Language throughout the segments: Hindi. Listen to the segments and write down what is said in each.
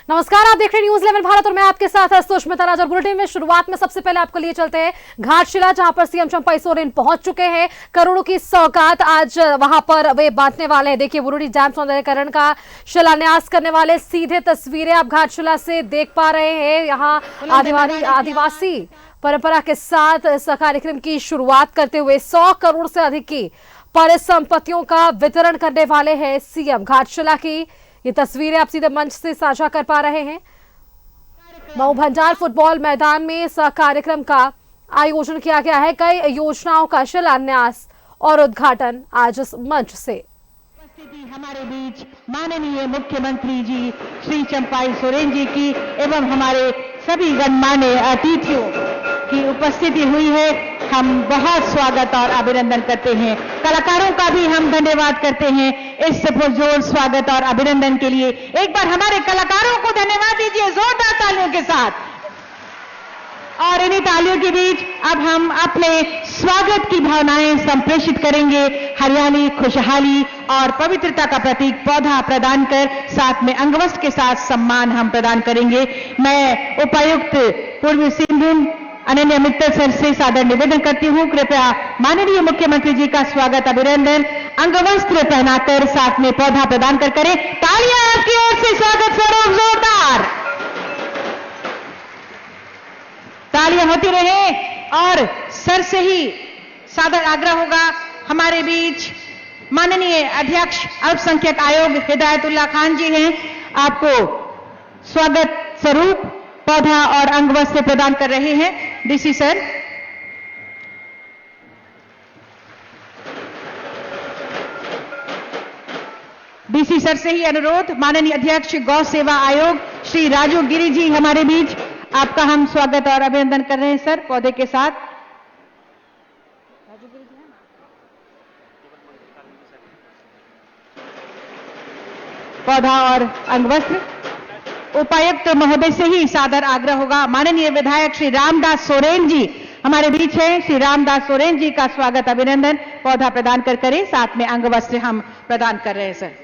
नमस्कार, आप देख रहे हैं न्यूज 11 भारत और मैं आपके साथ सुष्मिता राज। और बुलेटिन में शुरुआत में सबसे पहले आपको लिए चलते हैं घाटशिला, जहां पर सीएम चंपई सोरेन पहुंच चुके हैं। करोड़ों की सौगात आज वहां पर वे बांटने वाले हैं। देखिए, बुरुड़ी डैम सौंदर्यीकरण का शिलान्यास करने वाले सीधे तस्वीरें आप घाटशिला से देख पा रहे हैं। यहाँ आदिवासी परंपरा के साथ इस कार्यक्रम की शुरुआत करते हुए 100 करोड़ से अधिक की परिसंपत्तियों का वितरण करने वाले हैं सीएम। घाटशिला की ये तस्वीरें आप सीधे मंच से साझा कर पा रहे हैं। मऊ भंडार फुटबॉल मैदान में इस कार्यक्रम का आयोजन किया गया है। कई योजनाओं का शिलान्यास और उद्घाटन आज इस मंच से। हमारे बीच माननीय मुख्यमंत्री जी श्री चंपई सोरेन जी की एवं हमारे सभी गणमान्य अतिथियों की उपस्थिति हुई है। हम बहुत स्वागत और अभिनंदन करते हैं। कलाकारों का भी हम धन्यवाद करते हैं इस पुरजोर स्वागत और अभिनंदन के लिए। एक बार हमारे कलाकारों को धन्यवाद दीजिए जोरदार तालियों के साथ। और इन्हीं तालियों के बीच अब हम अपने स्वागत की भावनाएं संप्रेषित करेंगे। हरियाली, खुशहाली और पवित्रता का प्रतीक पौधा प्रदान कर साथ में अंगवस्त्र के साथ सम्मान हम प्रदान करेंगे। मैं उपायुक्त पूर्वी सिंहभूम अनन्या मित्तल सर से सादर निवेदन करती हूं, कृपया माननीय मुख्यमंत्री जी का स्वागत अभिनंदन अंगवस्त्र पहनाकर साथ में पौधा प्रदान कर करें। तालियां आपकी ओर से स्वागत स्वरूप जोरदार तालियां होती रहे। और सर से ही सादर आग्रह होगा, हमारे बीच माननीय अध्यक्ष अल्पसंख्यक आयोग हिदायतुल्लाह खान जी हैं, आपको स्वागत स्वरूप पौधा और अंगवस्त्र प्रदान कर रहे हैं। डीसी सर, डीसी सर से ही अनुरोध, माननीय अध्यक्ष गौ सेवा आयोग श्री राजू गिरी जी हमारे बीच, आपका हम स्वागत और अभिनंदन कर रहे हैं सर पौधे के साथ। पौधा और अंगवस्त्र उपायुक्त महोदय से ही सादर आग्रह होगा। माननीय विधायक श्री रामदास सोरेन जी हमारे बीच हैं। श्री रामदास सोरेन जी का स्वागत अभिनंदन पौधा प्रदान कर करें, साथ में अंगवस्त्र हम प्रदान कर रहे हैं सर।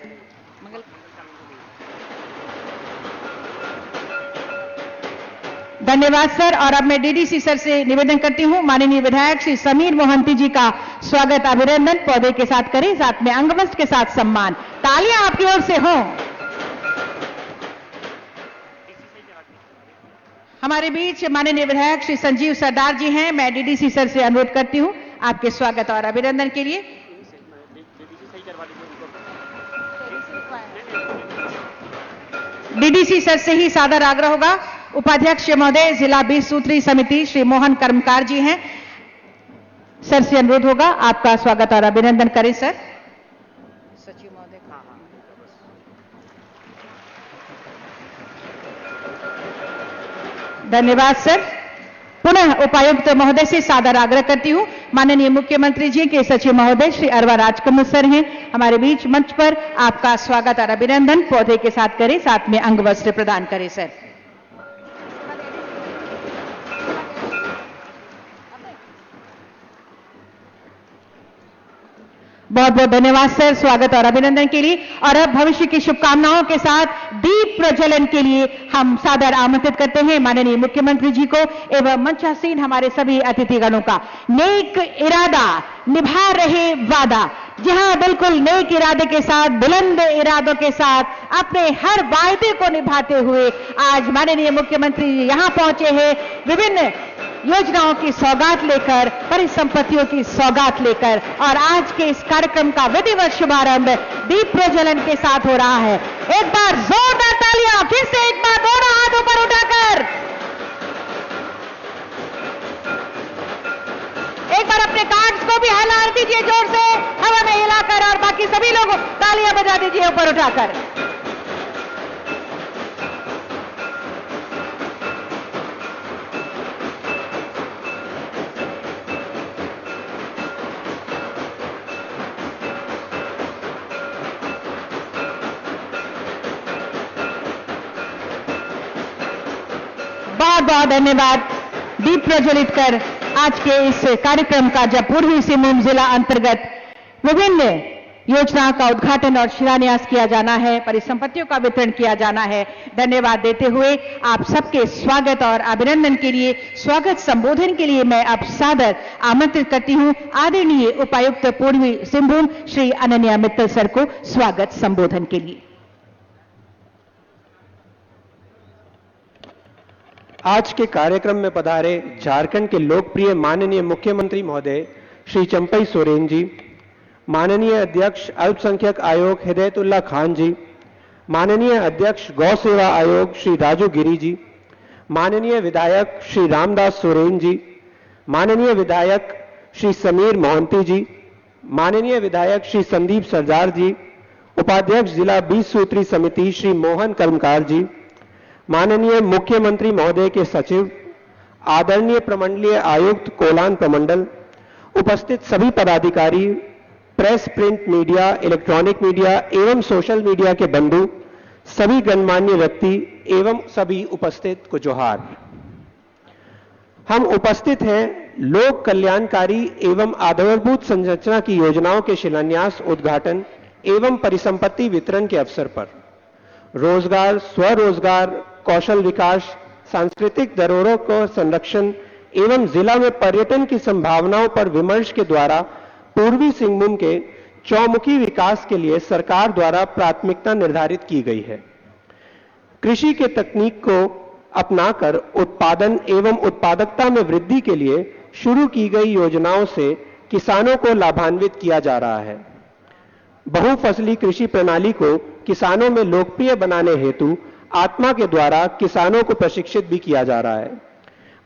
धन्यवाद सर। और अब मैं डीडीसी सर से निवेदन करती हूं, माननीय विधायक श्री समीर मोहंती जी का स्वागत अभिनंदन पौधे के साथ करें, साथ में अंगवस्त्र के साथ सम्मान। तालियां आपकी ओर से हों। हमारे बीच माननीय विधायक श्री संजीव सरदार जी हैं। मैं डीडीसी सर से अनुरोध करती हूं आपके स्वागत और अभिनंदन के लिए। डीडीसी सर से ही सादर आग्रह होगा। उपाध्यक्ष महोदय जिला 20 सूत्री समिति श्री मोहन कर्मकार जी हैं, सर से अनुरोध होगा आपका स्वागत और अभिनंदन करें सर। सचिव महोदय, धन्यवाद सर। पुनः उपायुक्त महोदय से सादर आग्रह करती हूं, माननीय मुख्यमंत्री जी के सचिव महोदय श्री अरवा राजकमल सर हैं हमारे बीच मंच पर, आपका स्वागत और अभिनंदन पौधे के साथ करें, साथ में अंगवस्त्र प्रदान करें सर। बहुत बहुत धन्यवाद सर स्वागत और अभिनंदन के लिए। और अब भविष्य की शुभकामनाओं के साथ दीप प्रज्वलन के लिए हम सादर आमंत्रित करते हैं माननीय मुख्यमंत्री जी को एवं मंचासीन हमारे सभी अतिथिगणों का। नेक इरादा निभा रहे वादा, जहां बिल्कुल नेक इरादे के साथ, बुलंद इरादों के साथ अपने हर वायदे को निभाते हुए आज माननीय मुख्यमंत्री जी यहां पहुंचे हैं, विभिन्न योजनाओं की सौगात लेकर, परिसंपत्तियों की सौगात लेकर। और आज के इस कार्यक्रम का विधिवत शुभारंभ दीप प्रज्वलन के साथ हो रहा है। एक बार जोरदार तालियां, फिर से एक बार दोनों हाथ ऊपर उठाकर, एक बार अपने कार्ड्स को भी हिला दीजिए जोर से हवा में हिलाकर, और बाकी सभी लोग तालियां बजा दीजिए ऊपर उठाकर। बहुत बहुत धन्यवाद। दीप प्रज्वलित कर आज के इस कार्यक्रम का जब पूर्वी सिंहभूम जिला अंतर्गत विभिन्न योजना का उद्घाटन और शिलान्यास किया जाना है, परिसंपत्तियों का वितरण किया जाना है। धन्यवाद देते हुए आप सबके स्वागत और अभिनंदन के लिए, स्वागत संबोधन के लिए मैं अब सादर आमंत्रित करती हूं आदरणीय उपायुक्त पूर्वी सिंहभूम श्री अनन्या मित्तल सर को स्वागत संबोधन के लिए। आज के कार्यक्रम में पधारे झारखंड के लोकप्रिय माननीय मुख्यमंत्री महोदय श्री चंपई सोरेन जी, माननीय अध्यक्ष अल्पसंख्यक आयोग हिदायतुल्ला खान जी, माननीय अध्यक्ष गौ सेवा आयोग श्री राजू गिरी जी, माननीय विधायक श्री रामदास सोरेन जी, माननीय विधायक श्री समीर मोहंती जी, माननीय विधायक श्री संदीप सरदार जी, उपाध्यक्ष जिला 20 सूत्री समिति श्री मोहन कर्मकार जी, माननीय मुख्यमंत्री महोदय के सचिव, आदरणीय प्रमंडलीय आयुक्त कोलान प्रमंडल, उपस्थित सभी पदाधिकारी, press, print media, electronic media एवं सोशल मीडिया के बंधु, सभी गणमान्य व्यक्ति एवं सभी उपस्थित को जोहार। हम उपस्थित हैं लोक कल्याणकारी एवं आधारभूत संरचना की योजनाओं के शिलान्यास, उद्घाटन एवं परिसंपत्ति वितरण के अवसर पर। रोजगार, स्वरोजगार, कौशल विकास, सांस्कृतिक धरोहरों को संरक्षण एवं जिला में पर्यटन की संभावनाओं पर विमर्श के द्वारा पूर्वी सिंहभूम के चौमुखी विकास के लिए सरकार द्वारा प्राथमिकता निर्धारित की गई है। कृषि के तकनीक को अपनाकर उत्पादन एवं उत्पादकता में वृद्धि के लिए शुरू की गई योजनाओं से किसानों को लाभान्वित किया जा रहा है। बहुफसली कृषि प्रणाली को किसानों में लोकप्रिय बनाने हेतु आत्मा के द्वारा किसानों को प्रशिक्षित भी किया जा रहा है।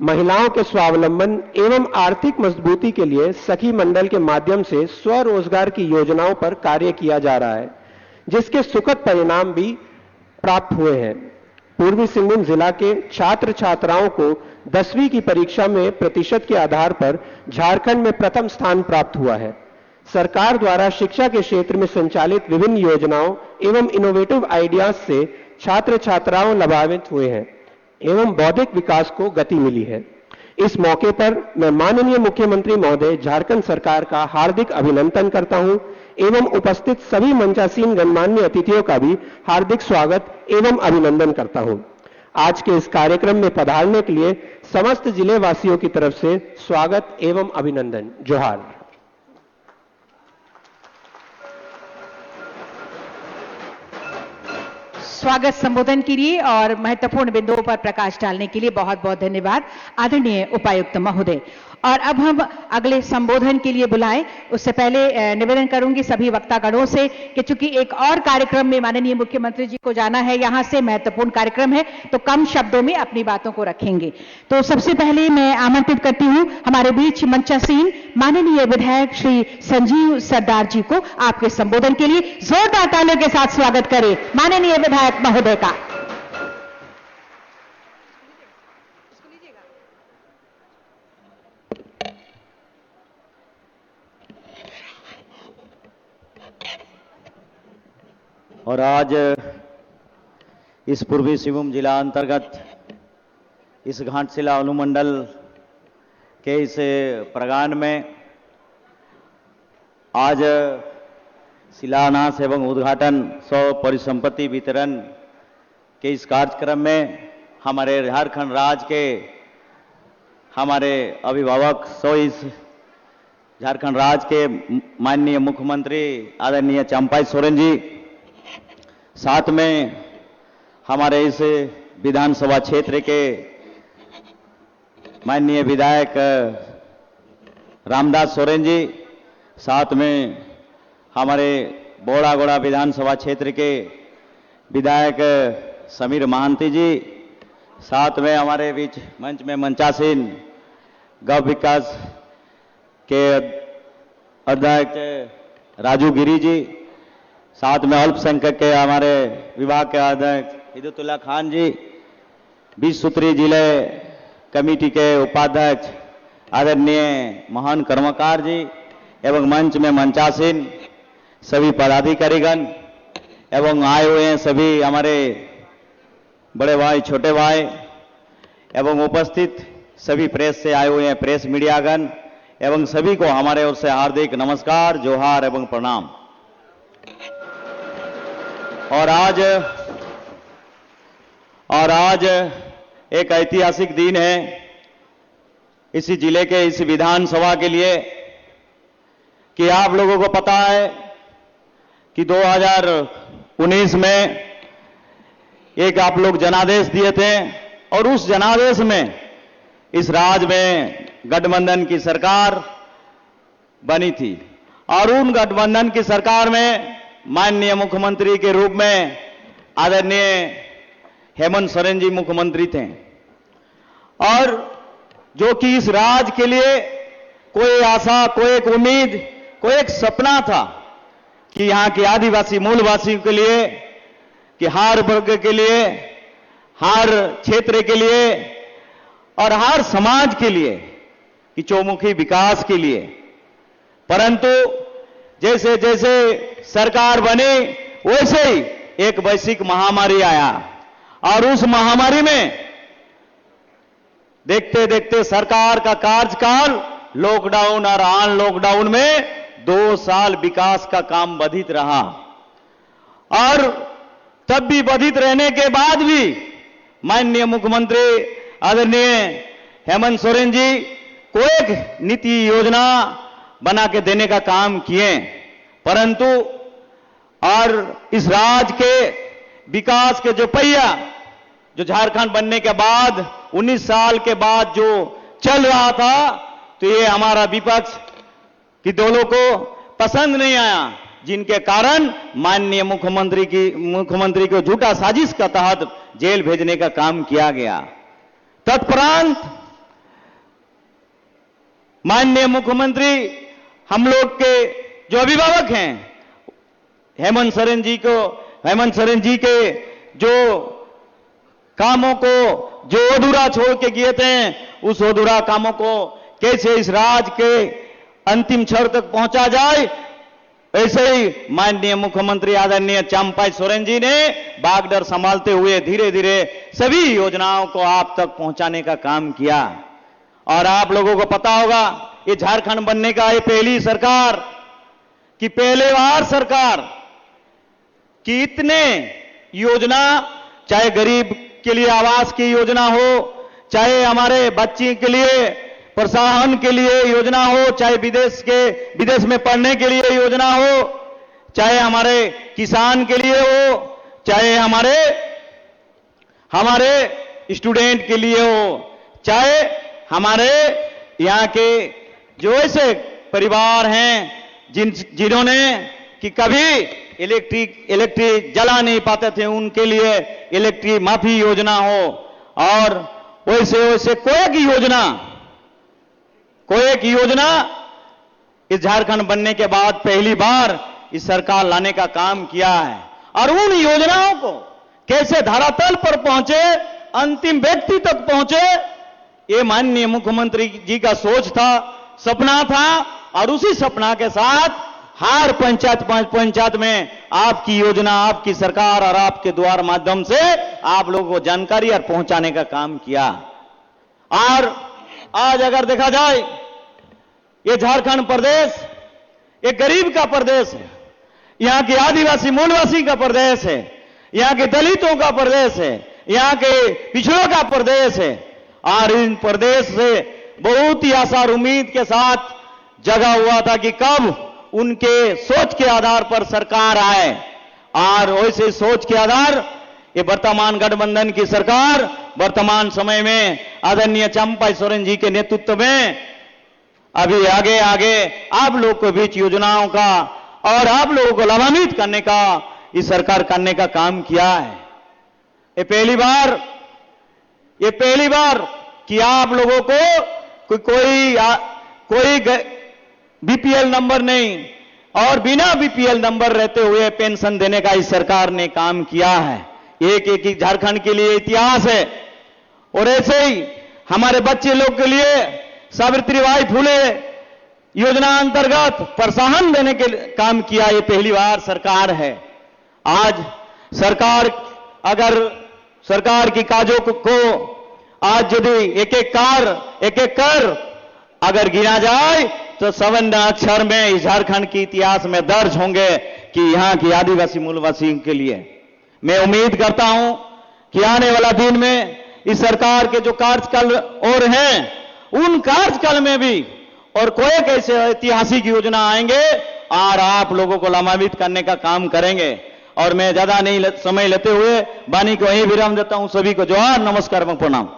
महिलाओं के स्वावलंबन एवं आर्थिक मजबूती के लिए सखी मंडल के माध्यम से स्वरोजगार की योजनाओं पर कार्य किया जा रहा है, जिसके सुखद परिणाम भी प्राप्त हुए हैं। पूर्वी सिंहभूम जिला के छात्र छात्राओं को 10वीं की परीक्षा में प्रतिशत के आधार पर झारखंड में प्रथम स्थान प्राप्त हुआ है। सरकार द्वारा शिक्षा के क्षेत्र में संचालित विभिन्न योजनाओं एवं इनोवेटिव आइडियाज से छात्र छात्राओं लाभान्वित हुए हैं एवं बौद्धिक विकास को गति मिली है। इस मौके पर मैं माननीय मुख्यमंत्री महोदय झारखंड सरकार का हार्दिक अभिनंदन करता हूं एवं उपस्थित सभी मंचासीन गणमान्य अतिथियों का भी हार्दिक स्वागत एवं अभिनंदन करता हूं। आज के इस कार्यक्रम में पधारने के लिए समस्त जिले वासियों की तरफ से स्वागत एवं अभिनंदन। जोहार। स्वागत संबोधन के लिए और महत्वपूर्ण बिंदुओं पर प्रकाश डालने के लिए बहुत बहुत धन्यवाद आदरणीय उपायुक्त महोदय। और अब हम अगले संबोधन के लिए बुलाएं, उससे पहले निवेदन करूंगी सभी वक्तागणों से कि चूंकि एक और कार्यक्रम में माननीय मुख्यमंत्री जी को जाना है, यहां से महत्वपूर्ण कार्यक्रम है, तो कम शब्दों में अपनी बातों को रखेंगे। तो सबसे पहले मैं आमंत्रित करती हूं हमारे बीच मंचासीन माननीय विधायक श्री संजीव सरदार जी को आपके संबोधन के लिए जोरदार तालियों के साथ स्वागत करें माननीय विधायक महोदय का। और आज इस पूर्वी सिंहभूम जिला अंतर्गत इस घाटशिला अनुमंडल के इस प्रांगण में आज शिलान्यास एवं उद्घाटन सौ परिसंपत्ति वितरण के इस कार्यक्रम में हमारे झारखंड राज्य के हमारे अभिभावक सो इस झारखंड राज्य के माननीय मुख्यमंत्री आदरणीय चंपई सोरेन जी, साथ में हमारे इस विधानसभा क्षेत्र के माननीय विधायक रामदास सोरेन जी, साथ में हमारे बोड़ागोड़ा विधानसभा क्षेत्र के विधायक समीर महांती जी, साथ में हमारे बीच मंच में मंचासीन गौ विकास के अध्यक्ष राजू गिरी जी, साथ में अल्पसंख्यक के हमारे विभाग के अध्यक्ष हिदायतुल्ला खान जी, 20 सूत्री जिले कमेटी के उपाध्यक्ष आदरणीय मोहन कर्मकार जी एवं मंच में मंचासीन सभी पदाधिकारीगण एवं आए हुए हैं सभी हमारे बड़े भाई, छोटे भाई एवं उपस्थित सभी प्रेस से आए हुए हैं प्रेस मीडियागण एवं सभी को हमारे ओर से हार्दिक नमस्कार, जोहार एवं प्रणाम। और आज एक ऐतिहासिक दिन है इसी जिले के इस विधानसभा के लिए कि आप लोगों को पता है कि 2019 में एक आप लोग जनादेश दिए थे और उस जनादेश में इस राज्य में गठबंधन की सरकार बनी थी और उन गठबंधन की सरकार में माननीय मुख्यमंत्री के रूप में आदरणीय हेमंत सोरेन जी मुख्यमंत्री थे और जो कि इस राज्य के लिए कोई आशा, कोई एक उम्मीद, कोई एक सपना था कि यहां के आदिवासी मूलवासियों के लिए, कि हर वर्ग के लिए, हर क्षेत्र के लिए और हर समाज के लिए कि चौमुखी विकास के लिए। परंतु जैसे जैसे सरकार बनी वैसे ही एक वैश्विक महामारी आया और उस महामारी में देखते देखते सरकार का कार्यकाल लॉकडाउन और अन लॉकडाउन में 2 साल विकास का काम बाधित रहा और तब भी बाधित रहने के बाद भी माननीय मुख्यमंत्री आदरणीय हेमंत सोरेन जी को एक नीति योजना बना के देने का काम किए। परंतु और इस राज्य के विकास के जो पहिया जो झारखंड बनने के बाद 19 साल के बाद जो चल रहा था तो ये हमारा विपक्ष की दलों को पसंद नहीं आया, जिनके कारण माननीय मुख्यमंत्री को झूठा साजिश का तहत जेल भेजने का काम किया गया। तत्परांत माननीय मुख्यमंत्री हम लोग के जो अभिभावक हैं हेमंत सोरेन जी के जो कामों को जो अधूरा छोड़ के गए थे उस अधूरा कामों को कैसे इस राज्य के अंतिम क्षण तक पहुंचा जाए, ऐसे ही माननीय मुख्यमंत्री आदरणीय चंपाई सोरेन जी ने बागडोर संभालते हुए धीरे धीरे सभी योजनाओं को आप तक पहुंचाने का काम किया। और आप लोगों को पता होगा ये झारखंड बनने का ये पहली सरकार कि पहले बार सरकार कि इतने योजना, चाहे गरीब के लिए आवास की योजना हो, चाहे हमारे बच्चे के लिए प्रोत्साहन के लिए योजना हो, चाहे विदेश में पढ़ने के लिए योजना हो, चाहे हमारे किसान के लिए हो, चाहे हमारे स्टूडेंट के लिए हो, चाहे हमारे यहाँ के जो ऐसे परिवार हैं जिन्होंने कि कभी इलेक्ट्रिक जला नहीं पाते थे उनके लिए इलेक्ट्रिक माफी योजना हो और वैसे कोई एक योजना इस झारखंड बनने के बाद पहली बार इस सरकार लाने का काम किया है। और उन योजनाओं को कैसे धरातल पर पहुंचे, अंतिम व्यक्ति तक पहुंचे, ये माननीय मुख्यमंत्री जी का सोच था, सपना था और उसी सपना के साथ हर पंचायत में आपकी योजना, आपकी सरकार और आपके द्वार माध्यम से आप लोगों को जानकारी और पहुंचाने का काम किया। और आज अगर देखा जाए ये झारखंड प्रदेश एक गरीब का प्रदेश है, यहां के आदिवासी मूलवासी का प्रदेश है, यहां के दलितों का प्रदेश है, यहां के पिछड़ों का प्रदेश है और इन प्रदेश से बहुत ही आशा और उम्मीद के साथ जगा हुआ था कि कब उनके सोच के आधार पर सरकार आए। और वैसे सोच के आधार ये वर्तमान गठबंधन की सरकार वर्तमान समय में आदरणीय चंपाई सोरेन जी के नेतृत्व में अभी आगे आप लोग को बीच योजनाओं का और आप लोगों को लाभान्वित करने का इस सरकार करने का काम किया है। ये पहली बार कि आप लोगों को कोई बीपीएल नंबर नहीं और बिना बीपीएल नंबर रहते हुए पेंशन देने का इस सरकार ने काम किया है। एक झारखंड के लिए इतिहास है। और ऐसे ही हमारे बच्चे लोग के लिए सावित्रीबाई फुले योजना अंतर्गत प्रोत्साहन देने के काम किया, ये पहली बार सरकार है। आज सरकार की काजों को आज यदि एक एक कर अगर गिना जाए तो 57 अक्षर में इस झारखंड के इतिहास में दर्ज होंगे कि यहां की आदिवासी मूलवासियों के लिए। मैं उम्मीद करता हूं कि आने वाला दिन में इस सरकार के जो कार्यकाल और हैं उन कार्यकाल में भी और कोई ऐसे ऐतिहासिक योजना आएंगे और आप लोगों को लाभान्वित करने का काम करेंगे। और मैं ज्यादा नहीं समय लेते हुए वाणी को वहीं विराम देता हूं। सभी को जोहार, नमस्कार एवं प्रणाम।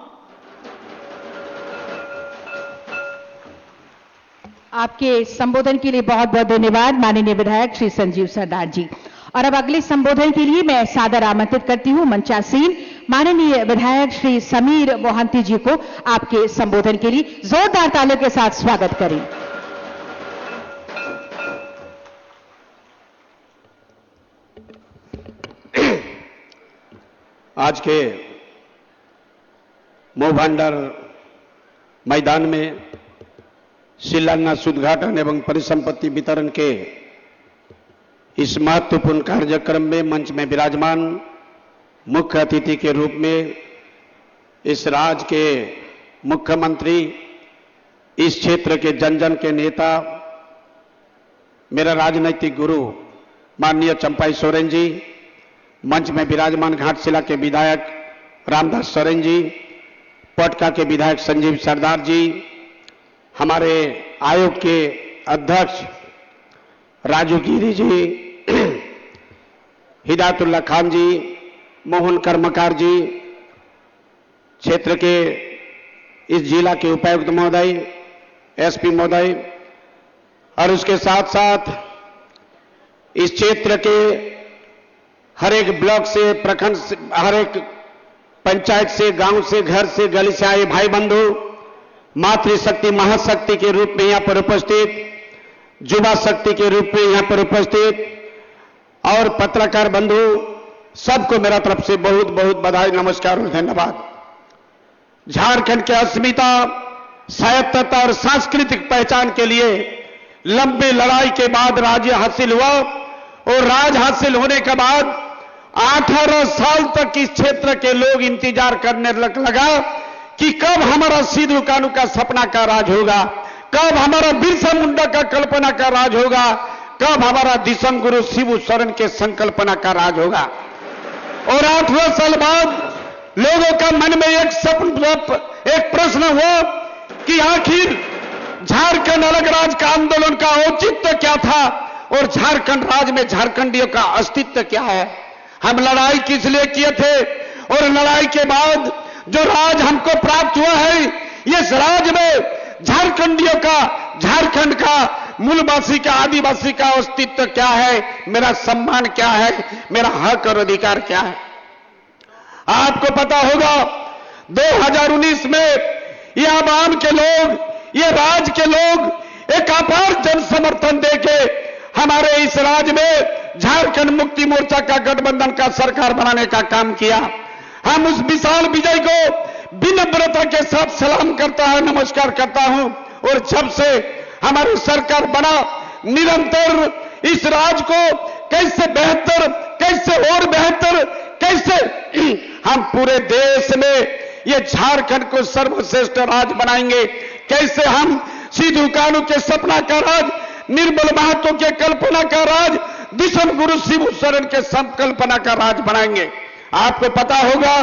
आपके संबोधन के लिए बहुत बहुत धन्यवाद माननीय विधायक श्री संजीव सरदार जी। और अब अगले संबोधन के लिए मैं सादर आमंत्रित करती हूं मंचासीन माननीय विधायक श्री समीर मोहंती जी को आपके संबोधन के लिए जोरदार तालियों के साथ स्वागत करें। आज के मोहभांडार मैदान में शिलान्यास, उद्घाटन एवं परिसंपत्ति वितरण के इस महत्वपूर्ण कार्यक्रम में मंच में विराजमान मुख्य अतिथि के रूप में इस राज्य के मुख्यमंत्री, इस क्षेत्र के जन जन के नेता, मेरा राजनीतिक गुरु माननीय चंपाई सोरेन जी, मंच में विराजमान घाटशिला के विधायक रामदास सोरेन जी, पटका के विधायक संजीव सरदार जी, हमारे आयोग के अध्यक्ष राजू गिरी जी, हिदायतुल्लाह खान जी, मोहन कर्मकार जी, क्षेत्र के इस जिला के उपायुक्त महोदय, एसपी महोदय, और उसके साथ साथ इस क्षेत्र के हर एक ब्लॉक से, प्रखंड से, हर एक पंचायत से, गांव से, घर से, गली से आए भाई बंधु, मातृशक्ति महाशक्ति के रूप में यहां पर उपस्थित, युवा शक्ति के रूप में यहां पर उपस्थित और पत्रकार बंधु, सबको मेरा तरफ से बहुत बहुत बधाई, नमस्कार और धन्यवाद। झारखंड के अस्मिता, स्वायत्तता और सांस्कृतिक पहचान के लिए लंबी लड़ाई के बाद राज्य हासिल हुआ और राज हासिल होने के बाद 18 साल तक इस क्षेत्र के लोग इंतजार करने लगा कि कब हमारा सिद्धू कान्हू का सपना का राज होगा, कब हमारा बिरसा मुंडा का कल्पना का राज होगा, कब हमारा दिसम गुरु शिबू सोरेन के संकल्पना का राज होगा। और 18 साल बाद लोगों का मन में एक प्रश्न हुआ कि आखिर झारखंड अलग राज्य का आंदोलन का औचित्य क्या था और झारखंड राज्य में झारखंडियों का अस्तित्व क्या है, हम लड़ाई किस लिए किए थे और लड़ाई के बाद जो राज हमको प्राप्त हुआ है, इस राज्य में झारखंडियों का, झारखंड का, मूलवासी का, आदिवासी का अस्तित्व क्या है, मेरा सम्मान क्या है, मेरा हक और अधिकार क्या है। आपको पता होगा 2019 में ये आवाम के लोग, ये राज्य के लोग एक अपार जन समर्थन देके हमारे इस राज्य में झारखंड मुक्ति मोर्चा का गठबंधन का सरकार बनाने का काम किया। हम उस विशाल विजय को विनम्रता के साथ सलाम करता हूं, नमस्कार करता हूं। और जब से हमारी सरकार बना, निरंतर इस राज्य को कैसे बेहतर, कैसे और बेहतर, कैसे हम पूरे देश में ये झारखंड को सर्वश्रेष्ठ राज्य बनाएंगे, कैसे हम सिद्धू कान्हू के सपना का राज, निर्मल महतो के कल्पना का राज, दिसम गुरु शिबू सोरेन के संकल्पना का राज बनाएंगे। आपको पता होगा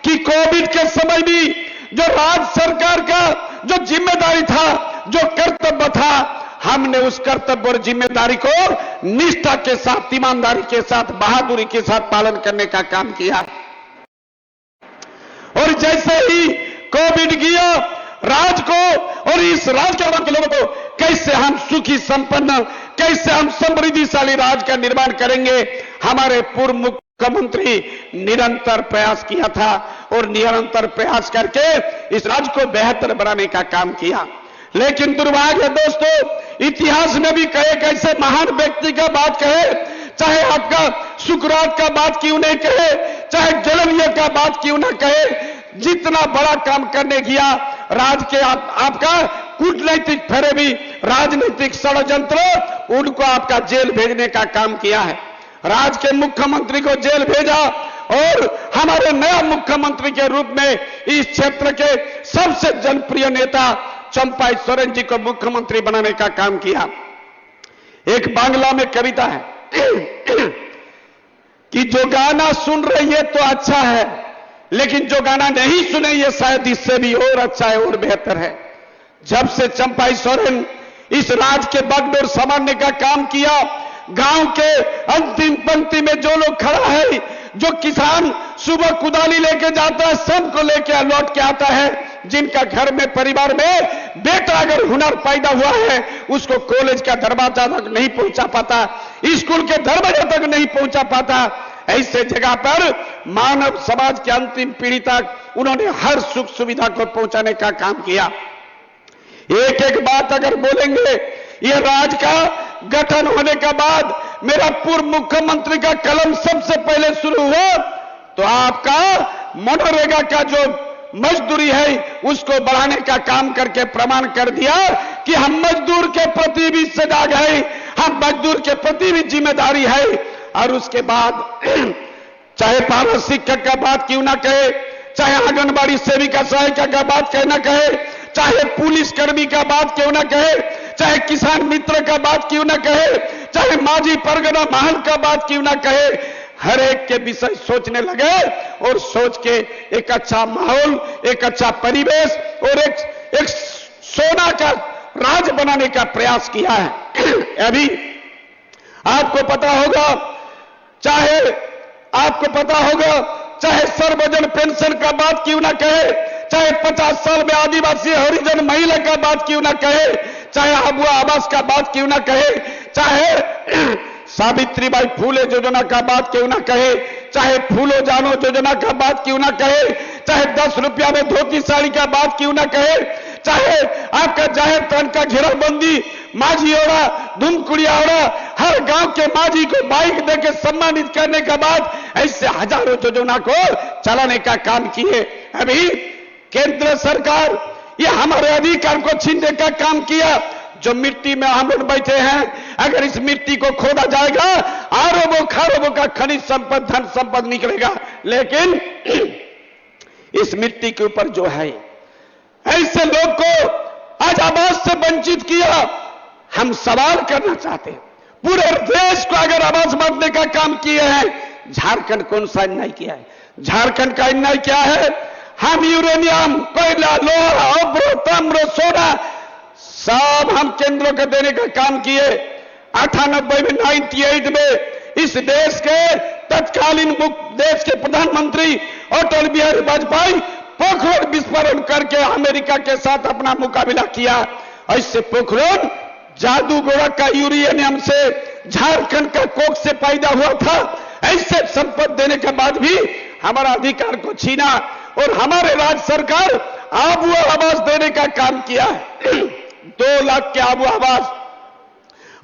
कि कोविड के समय भी जो राज्य सरकार का जो जिम्मेदारी था, जो कर्तव्य था, हमने उस कर्तव्य और जिम्मेदारी को निष्ठा के साथ, ईमानदारी के साथ, बहादुरी के साथ पालन करने का काम किया। और जैसे ही कोविड गया, राज्य को और इस राज्य के लोगों को कैसे हम सुखी संपन्न, कैसे हम समृद्धिशाली राज्य का निर्माण करेंगे, हमारे पूर्व मुख्यमंत्री निरंतर प्रयास किया था और निरंतर प्रयास करके इस राज्य को बेहतर बनाने का काम किया। लेकिन दुर्भाग्य दोस्तों, इतिहास में भी कहे कैसे महान व्यक्ति का बात कहे, चाहे आपका सुकरात का बात क्यों नहीं कहे, चाहे जलनिया का बात क्यों ना कहे, जितना बड़ा काम करने गया राज्य के आपका कूटनैतिक फेरे भी, राजनीतिक षड्यंत्र, उनको आपका जेल भेजने का काम किया है। राज्य के मुख्यमंत्री को जेल भेजा और हमारे नया मुख्यमंत्री के रूप में इस क्षेत्र के सबसे जनप्रिय नेता चंपाई सोरेन जी को मुख्यमंत्री बनाने का काम किया। एक बांग्ला में कविता है, कि जो गाना सुन रही है तो अच्छा है, लेकिन जो गाना नहीं सुने ये शायद इससे भी और अच्छा है और बेहतर है। जब से चंपाई सोरेन इस राज के बागडोर संभालने का काम किया, गांव के अंतिम पंक्ति में जो लोग खड़ा है, जो किसान सुबह कुदाली लेके जाता है, सबको लेके लौट के आता है, जिनका घर में परिवार में बेटा अगर हुनर पैदा हुआ है उसको कॉलेज का दरवाजा तक नहीं पहुंचा पाता, स्कूल के दरवाजे तक नहीं पहुंचा पाता, ऐसे जगह पर मानव समाज के अंतिम पीढ़ी तक उन्होंने हर सुख सुविधा को पहुंचाने का काम किया। एक एक बात अगर बोलेंगे, यह राज का गठन होने के बाद मेरा पूर्व मुख्यमंत्री का कलम सबसे पहले शुरू हुआ तो आपका मनरेगा का जो मजदूरी है उसको बढ़ाने का काम करके प्रमाण कर दिया कि हम मजदूर के प्रति भी सजग है, हम मजदूर के प्रति भी जिम्मेदारी है। और उसके बाद चाहे पालक शिक्षक का बात क्यों ना कहे, चाहे आंगनबाड़ी सेविका सहायिका का बात क्यों ना कहे, चाहे पुलिस कर्मी का बात क्यों ना कहे, चाहे किसान मित्र का बात क्यों ना कहे, चाहे माजी परगना महल का बात क्यों ना कहे, हर एक के विषय सोचने लगे और सोच के एक अच्छा माहौल, एक अच्छा परिवेश और एक सोना का राज बनाने का प्रयास किया है। अभी आपको पता होगा, चाहे सर्वजन पेंशन का बात क्यों ना कहे, चाहे 50 साल में आदिवासी हरिजन महिला का बात क्यों ना कहे, चाहे आबुआ आवास का बात क्यों ना कहे, चाहे सावित्रीबाई फूले योजना का बात क्यों ना कहे, चाहे फूलो जानो योजना का बात क्यों ना कहे, चाहे 10 रुपया में धोती साड़ी का बात क्यों ना कहे, चाहे आपका जाहिर तन का घेराबंदी, माझी औरा, धुमकुड़िया औरा, हर गांव के माझी को बाइक देकर सम्मानित करने के बाद ऐसे हजारों योजना को चलाने का काम किए। अभी केंद्र सरकार ये हमारे अधिकार को छीनने का काम किया। जो मिट्टी में हम लोग बैठे हैं, अगर इस मिट्टी को खोदा जाएगा अरबों खरबों का खनिज संपद, धन संपद निकलेगा, लेकिन इस मिट्टी के ऊपर जो है ऐसे लोग को आज आवाज से वंचित किया। हम सवाल करना चाहते हैं, पूरे देश को अगर आवाज बांटने का काम किए हैं, झारखंड कौन सा अन्याय किया है? झारखंड का अन्याय क्या है? हम यूरेनियम, कोयला, लोहा, अब्रो, ताम्र, सोना सब हम केंद्रों को देने का काम किए। 98 में 98 में इस देश के तत्कालीन देश के प्रधानमंत्री अटल बिहारी वाजपेयी पोखरण विस्फोरण करके अमेरिका के साथ अपना मुकाबला किया। ऐसे पोखरण जादूगोड़ा का यूरेनियम से झारखंड का कोख से पैदा हुआ था। ऐसे संपत्ति देने के बाद भी हमारा अधिकार को छीना और हमारे राज्य सरकार आबुआ आवास देने का काम किया है। 2 लाख के आबुआ आवास,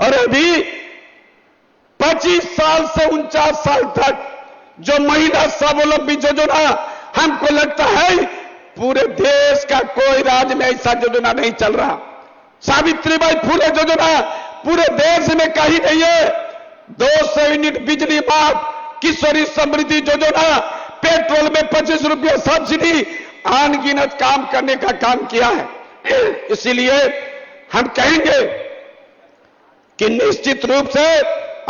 और अभी 25 साल से 49 साल तक जो महिला स्वावलंबी योजना, हमको लगता है पूरे देश का कोई राज्य में ऐसा योजना नहीं चल रहा। सावित्रीबाई फूले योजना पूरे देश में कहीं नहीं है। 200 यूनिट बिजली माफ, किशोरी समृद्धि योजना, पेट्रोल में 25 रुपये सब्सिडी, अनगिनत काम करने का काम किया है। इसीलिए हम कहेंगे कि निश्चित रूप से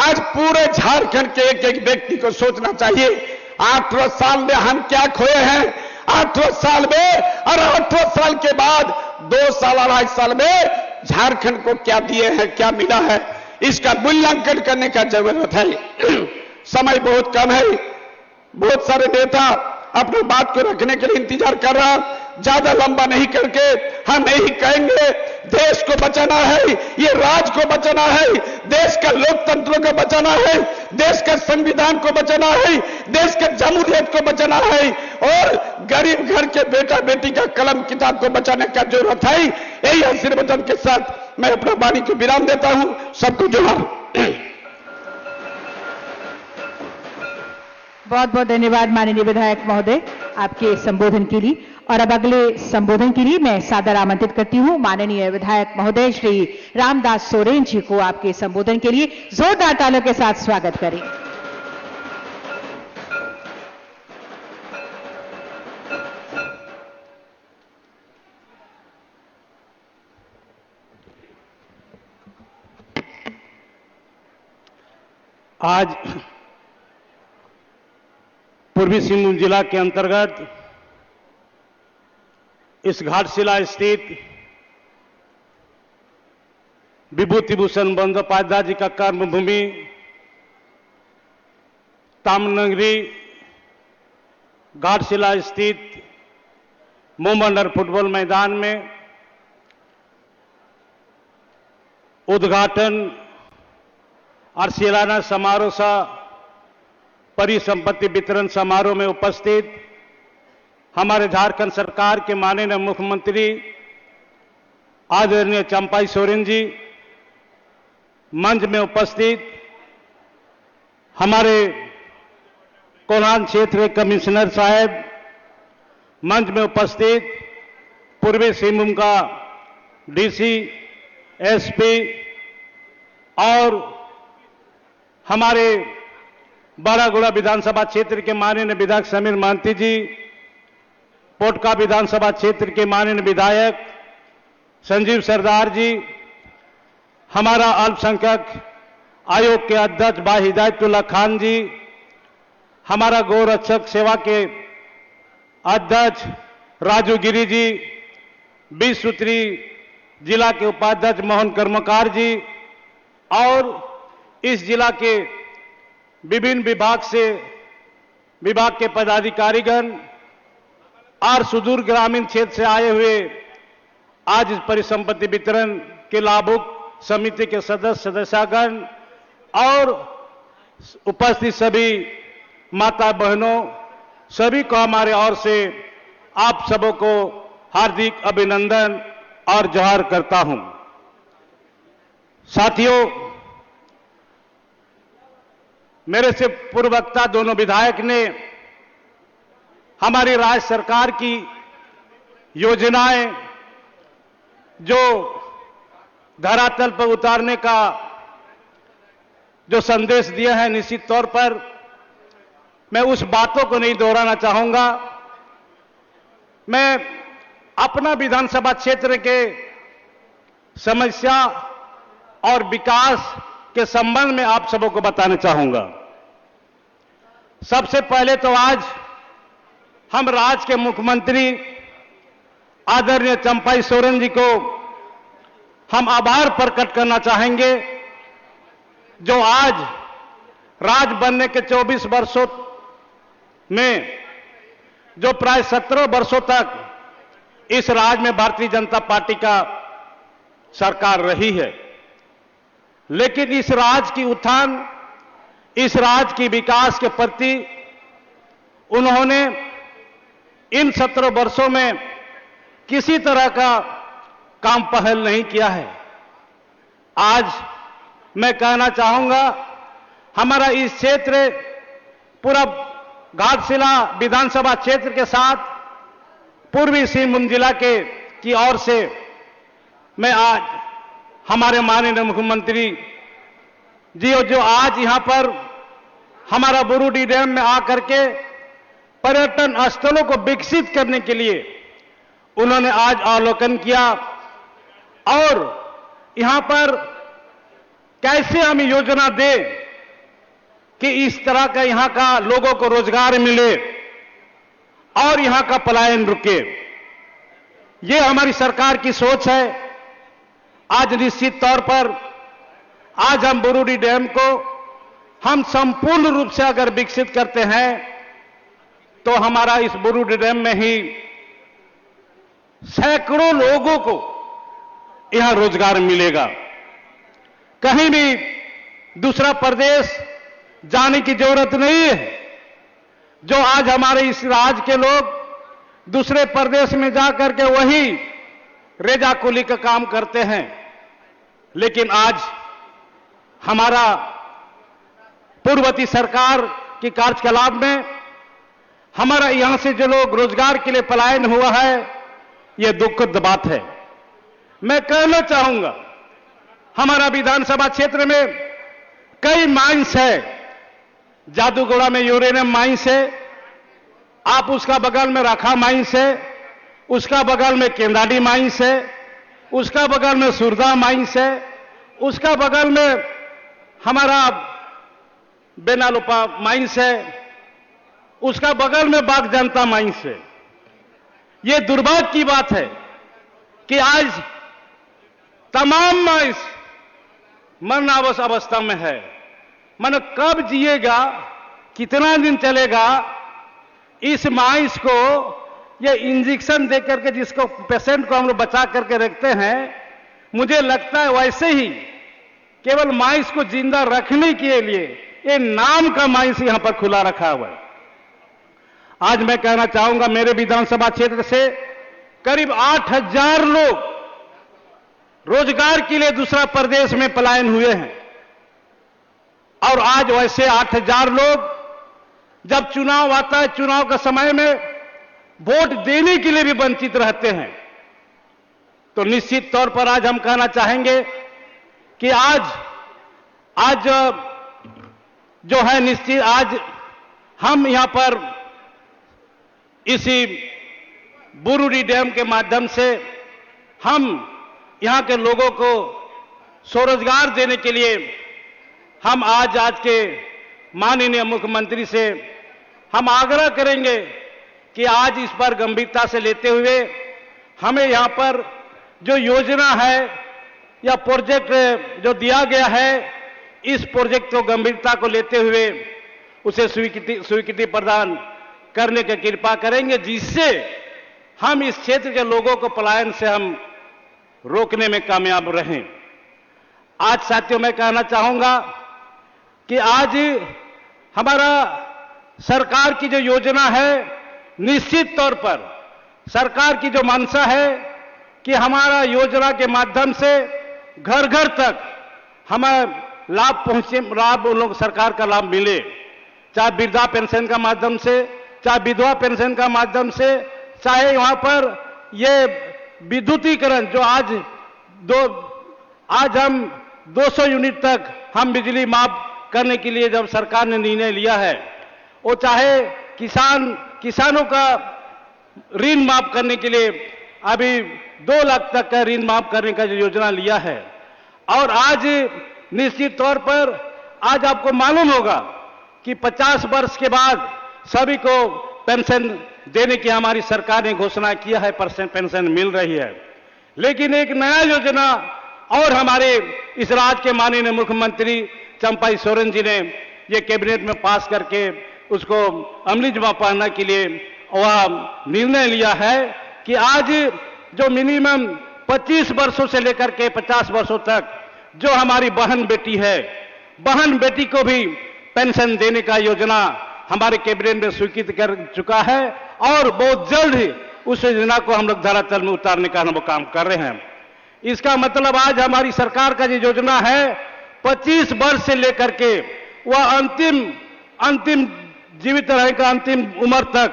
आज पूरे झारखंड के एक एक व्यक्ति को सोचना चाहिए 8 साल में हम क्या खोए हैं, 8 साल में, और 8 साल के बाद 2 साल और 2.5 साल में झारखंड को क्या दिए हैं, क्या मिला है, इसका मूल्यांकन करने का जरूरत है। समय बहुत कम है, बहुत सारे नेता अपनी बात को रखने के लिए इंतजार कर रहा, ज्यादा लंबा नहीं करके हम यही कहेंगे, देश को बचाना है, ये राज को बचाना है, देश का लोकतंत्र को बचाना है, देश का संविधान को बचाना है, देश के जमहूरियत को बचाना है, और गरीब घर के बेटा बेटी का कलम किताब को बचाने का जरूरत है। यही आशीर्वाद के साथ मैं अपना वाणी को विराम देता हूं। सबको जोहार। बहुत बहुत धन्यवाद माननीय विधायक महोदय आपके संबोधन के लिए। और अब अगले संबोधन के लिए मैं सादर आमंत्रित करती हूं माननीय विधायक महोदय श्री रामदास सोरेन जी को आपके संबोधन के लिए जोरदार तालियों के साथ स्वागत करें। आज पूर्वी सिंहभूम जिला के अंतर्गत इस घाटशिला स्थित विभूति भूषण बंदोपाध्याय जी का कर्मभूमि तामनगरी घाटशिला स्थित मोमंडल फुटबॉल मैदान में उद्घाटन और शिलान्यास समारोह सा परिसंपत्ति वितरण समारोह में उपस्थित हमारे झारखंड सरकार के माननीय मुख्यमंत्री आदरणीय चंपाई सोरेन जी, मंच में उपस्थित हमारे कोल्हान क्षेत्र कमिश्नर साहब, मंच में उपस्थित पूर्वी सिंहभूम का डीसी, एसपी और हमारे बारागुड़ा विधानसभा क्षेत्र के माननीय विधायक समीर महंती जी, पोटका विधानसभा क्षेत्र के माननीय विधायक संजीव सरदार जी, हमारा अल्पसंख्यक आयोग के अध्यक्ष भाई हिदायतुल्लाह खान जी, हमारा गौरक्षक सेवा के अध्यक्ष राजू गिरी जी, 20 सूत्री जिला के उपाध्यक्ष मोहन कर्मकार जी और इस जिला के विभिन्न विभाग के पदाधिकारीगण और सुदूर ग्रामीण क्षेत्र से आए हुए आज इस परिसंपत्ति वितरण के लाभुक समिति के सदस्यगण और उपस्थित सभी माता बहनों, सभी को हमारे ओर से आप सबों को हार्दिक अभिनंदन और जोहार करता हूं। साथियों, मेरे से पूर्व वक्ता दोनों विधायक ने हमारी राज्य सरकार की योजनाएं जो धरातल पर उतारने का जो संदेश दिया है, निश्चित तौर पर मैं उस बातों को नहीं दोहराना चाहूंगा। मैं अपना विधानसभा क्षेत्र के समस्या और विकास के संबंध में आप सबों को बताना चाहूंगा। सबसे पहले तो आज हम राज्य के मुख्यमंत्री आदरणीय चंपाई सोरेन जी को हम आभार प्रकट करना चाहेंगे, जो आज राज्य बनने के 24 वर्षों में जो प्राय 17 वर्षों तक इस राज्य में भारतीय जनता पार्टी का सरकार रही है, लेकिन इस राज्य की उत्थान, इस राज्य की विकास के प्रति उन्होंने इन 17 वर्षों में किसी तरह का काम पहल नहीं किया है। आज मैं कहना चाहूंगा, हमारा इस क्षेत्र पूरा घाटशिला विधानसभा क्षेत्र के साथ पूर्वी सिंहभूम जिला के की ओर से मैं आज हमारे माननीय मुख्यमंत्री जी जो आज यहां पर हमारा बुरुडी डैम में आकर के पर्यटन स्थलों को विकसित करने के लिए उन्होंने आज अवलोकन किया और यहां पर कैसे हम योजना दें कि इस तरह का यहां का लोगों को रोजगार मिले और यहां का पलायन रुके। ये हमारी सरकार की सोच है। आज निश्चित तौर पर आज हम बुरुडी डैम को हम संपूर्ण रूप से अगर विकसित करते हैं तो हमारा इस बुरुडी डैम में ही सैकड़ों लोगों को यहां रोजगार मिलेगा। कहीं भी दूसरा प्रदेश जाने की जरूरत नहीं है। जो आज हमारे इस राज्य के लोग दूसरे प्रदेश में जाकर के वही रेजा कुली का काम करते हैं, लेकिन आज हमारा पूर्ववर्ती सरकार की कार्यकलाप में हमारा यहां से जो लोग रोजगार के लिए पलायन हुआ है, यह दुखद बात है। मैं कहना चाहूंगा, हमारा विधानसभा क्षेत्र में कई माइंस है। जादूगोड़ा में यूरेनियम माइंस है, आप उसका बगल में राखा माइंस है, उसका बगल में केंदाडी माइंस है, उसका बगल में सुरदा माइंस है, उसका बगल में हमारा बेनालोपा माइंस है, उसका बगल में बाग जनता माइंस है। ये दुर्भाग्य की बात है कि आज तमाम माइंस मरणावश अवस्था में है। मन कब जिएगा, कितना दिन चलेगा, इस माइंस को ये इंजेक्शन दे करके जिसको पेशेंट को हम लोग बचा करके रखते हैं, मुझे लगता है वैसे ही केवल माइंस को जिंदा रखने के लिए ये नाम का माइंस यहां पर खुला रखा हुआ है। आज मैं कहना चाहूंगा, मेरे विधानसभा क्षेत्र से करीब 8,000 लोग रोजगार के लिए दूसरा प्रदेश में पलायन हुए हैं, और आज वैसे 8,000 लोग जब चुनाव आता है, चुनाव के समय में वोट देने के लिए भी वंचित रहते हैं। तो निश्चित तौर पर आज हम कहना चाहेंगे कि आज जो है निश्चित आज हम यहां पर इसी बुरुडी डैम के माध्यम से हम यहां के लोगों को स्वरोजगार देने के लिए हम आज के माननीय मुख्यमंत्री से हम आग्रह करेंगे कि आज इस पर गंभीरता से लेते हुए हमें यहां पर जो योजना है या प्रोजेक्ट जो दिया गया है, इस प्रोजेक्ट को गंभीरता को लेते हुए उसे स्वीकृति प्रदान करने की कृपा करेंगे, जिससे हम इस क्षेत्र के लोगों को पलायन से हम रोकने में कामयाब रहें। आज साथियों मैं कहना चाहूंगा कि आज हमारा सरकार की जो योजना है, निश्चित तौर पर सरकार की जो मंशा है कि हमारा योजना के माध्यम से घर घर तक हमें लाभ पहुंचे, लाभ उन लोग सरकार का लाभ मिले, चाहे वृद्धा पेंशन का माध्यम से, चाहे विधवा पेंशन का माध्यम से, चाहे वहां पर ये विद्युतीकरण जो आज हम 200 यूनिट तक हम बिजली माफ करने के लिए जब सरकार ने निर्णय लिया है, वो चाहे किसानों का ऋण माफ करने के लिए अभी 2 लाख तक का ऋण माफ करने का जो योजना लिया है, और आज निश्चित तौर पर आज आपको मालूम होगा कि 50 वर्ष के बाद सभी को पेंशन देने की हमारी सरकार ने घोषणा किया है, पेंशन मिल रही है। लेकिन एक नया योजना और हमारे इस राज्य के माननीय मुख्यमंत्री चंपाई सोरेन जी ने ये कैबिनेट में पास करके उसको अमली जमा पाने के लिए वह निर्णय लिया है कि आज जो मिनिमम 25 वर्षों से लेकर के 50 वर्षों तक जो हमारी बहन बेटी है, बहन बेटी को भी पेंशन देने का योजना हमारे कैबिनेट में स्वीकृत कर चुका है, और बहुत जल्द ही उस योजना को हम लोग धरातल में उतारने का हम काम कर रहे हैं। इसका मतलब आज हमारी सरकार का जो योजना है 25 वर्ष से लेकर के वह अंतिम जीवित रहने का अंतिम उम्र तक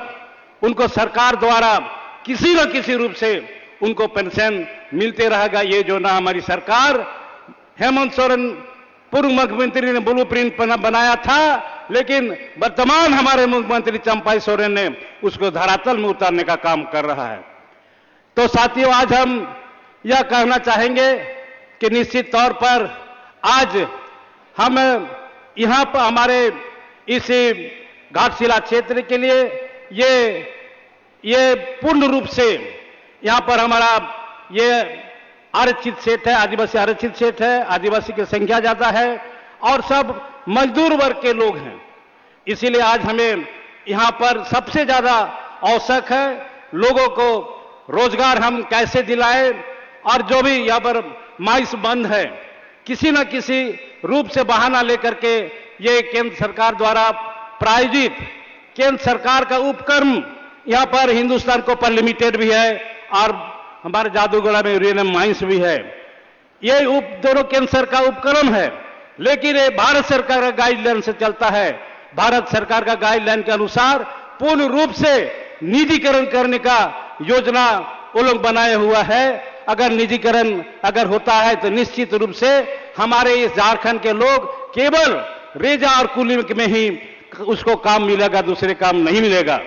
उनको सरकार द्वारा किसी न किसी रूप से उनको पेंशन मिलते रहेगा। ये योजना हमारी सरकार हेमंत सोरेन पूर्व मुख्यमंत्री ने ब्लूप्रिंट बनाया था, लेकिन वर्तमान हमारे मुख्यमंत्री चंपाई सोरेन ने उसको धरातल में उतारने का काम कर रहा है। तो साथियों, आज हम यह कहना चाहेंगे कि निश्चित तौर पर आज हम यहां पर हमारे इस घाटशिला क्षेत्र के लिए ये पूर्ण रूप से यहां पर हमारा ये आरक्षित क्षेत्र है, आदिवासी आरक्षित क्षेत्र है, आदिवासी की संख्या ज्यादा है और सब मजदूर वर्ग के लोग हैं। इसीलिए आज हमें यहां पर सबसे ज्यादा आवश्यक है लोगों को रोजगार हम कैसे दिलाएं, और जो भी यहां पर माइस बंद है किसी न किसी रूप से बहाना लेकर के ये केंद्र सरकार द्वारा प्रायोजित केंद्र सरकार का उपक्रम यहां पर हिंदुस्तान कॉपर लिमिटेड भी है और हमारे जादूगढ़ा में यूरेनियम माइंस भी है। ये दोनों केंद्र सरकार उपक्रम है, लेकिन ये भारत सरकार का गाइडलाइन से चलता है। भारत सरकार का गाइडलाइन के अनुसार पूर्ण रूप से निजीकरण करने का योजना वो लोग बनाया हुआ है। अगर निजीकरण अगर होता है तो निश्चित रूप से हमारे इस झारखंड के लोग केवल रेजा और कुली में ही उसको काम मिलेगा, दूसरे काम नहीं मिलेगा।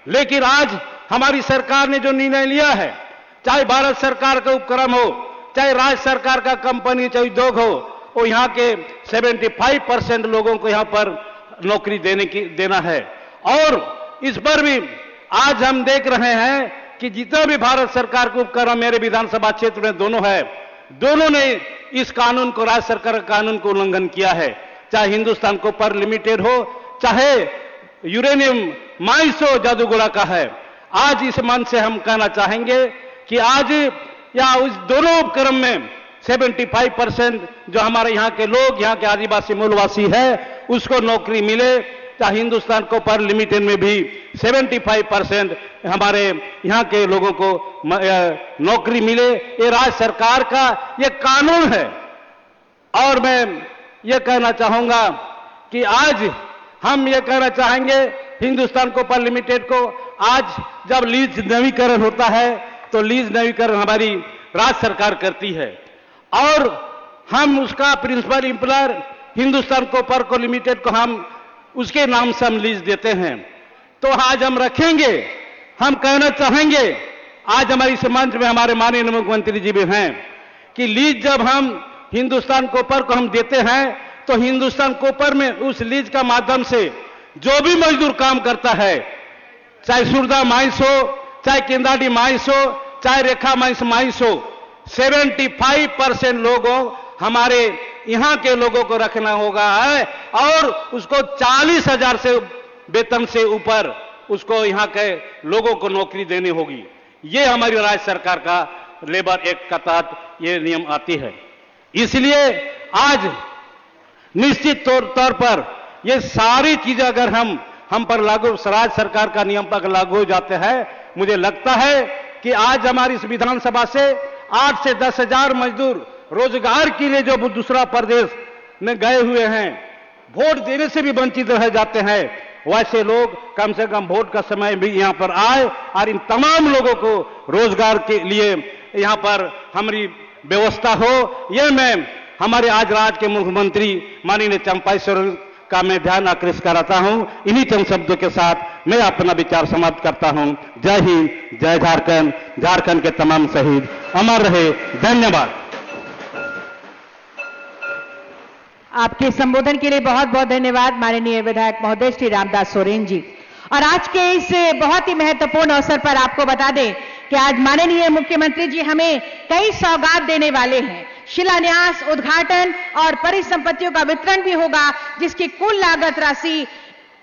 लेकिन आज हमारी सरकार ने जो निर्णय लिया है, चाहे भारत सरकार का उपक्रम हो, चाहे राज्य सरकार का कंपनी, चाहे उद्योग हो, वो यहाँ के 75% लोगों को यहाँ पर नौकरी देना है। और इस पर भी आज हम देख रहे हैं कि जितना भी भारत सरकार के उपक्रम मेरे विधानसभा क्षेत्र में दोनों है, दोनों ने इस कानून को, राज्य सरकार का कानून को उल्लंघन किया है। चाहे हिंदुस्तान कॉपर लिमिटेड हो, चाहे यूरेनियम माइंस हो जादूगोड़ा का है। आज इस मंच से हम कहना चाहेंगे कि आज या उस दोनों उपक्रम में 75% जो हमारे यहाँ के लोग, यहाँ के आदिवासी मूलवासी है, उसको नौकरी मिले। चाहे हिंदुस्तान कॉपर लिमिटेड में भी 75% हमारे यहाँ के लोगों को नौकरी मिले। ये राज्य सरकार का ये कानून है। और मैं ये कहना चाहूंगा कि आज हम ये कहना चाहेंगे हिंदुस्तान कॉपर लिमिटेड को, आज जब लीज नवीकरण होता है तो लीज नवीकरण हमारी राज्य सरकार करती है और हम उसका प्रिंसिपल एम्प्लॉयर हिंदुस्तान कॉपर को लिमिटेड को हम उसके नाम से हम लीज देते हैं। तो आज हम रखेंगे, हम कहना चाहेंगे, आज हमारी इस मंच में हमारे माननीय मुख्यमंत्री जी भी हैं कि लीज जब हम हिंदुस्तान कॉपर को हम देते हैं तो हिंदुस्तान कॉपर में उस लीज का माध्यम से जो भी मजदूर काम करता है, चाहे सुरदा माइंस हो, चाहे केंदाडी माइंस हो, चाहे रेखा माइंस हो, 75% लोगों हमारे यहां के लोगों को रखना होगा है और उसको 40,000 से वेतन से ऊपर उसको यहां के लोगों को नौकरी देनी होगी। ये हमारी राज्य सरकार का लेबर एक्ट का तहत ये नियम आती है। इसलिए आज निश्चित तौर पर ये सारी चीजें अगर हम पर लागू, राज्य सरकार का नियम पर लागू हो जाते हैं, मुझे लगता है कि आज हमारी इस विधानसभा से 8 से 10,000 मजदूर रोजगार के लिए जो दूसरा प्रदेश में गए हुए हैं, वोट देने से भी वंचित रह जाते हैं, वैसे लोग कम से कम वोट का समय भी यहां पर आए और इन तमाम लोगों को रोजगार के लिए यहां पर हमारी व्यवस्था हो। यह मैं हमारे आज राज्य के मुख्यमंत्री माननीय चंपाई सोरेन का मैं ध्यान आकृष्ट कराता हूं। इन्हीं चंद शब्दों के साथ मैं अपना विचार समाप्त करता हूं। जय हिंद, जय झारखंड, झारखंड के तमाम शहीद अमर रहे। धन्यवाद। आपके संबोधन के लिए बहुत बहुत धन्यवाद माननीय विधायक महोदय श्री रामदास सोरेन जी। और आज के इस बहुत ही महत्वपूर्ण अवसर पर आपको बता दें कि आज माननीय मुख्यमंत्री जी हमें कई सौगात देने वाले हैं। शिलान्यास, उद्घाटन और परिसंपत्तियों का वितरण भी होगा, जिसकी कुल लागत राशि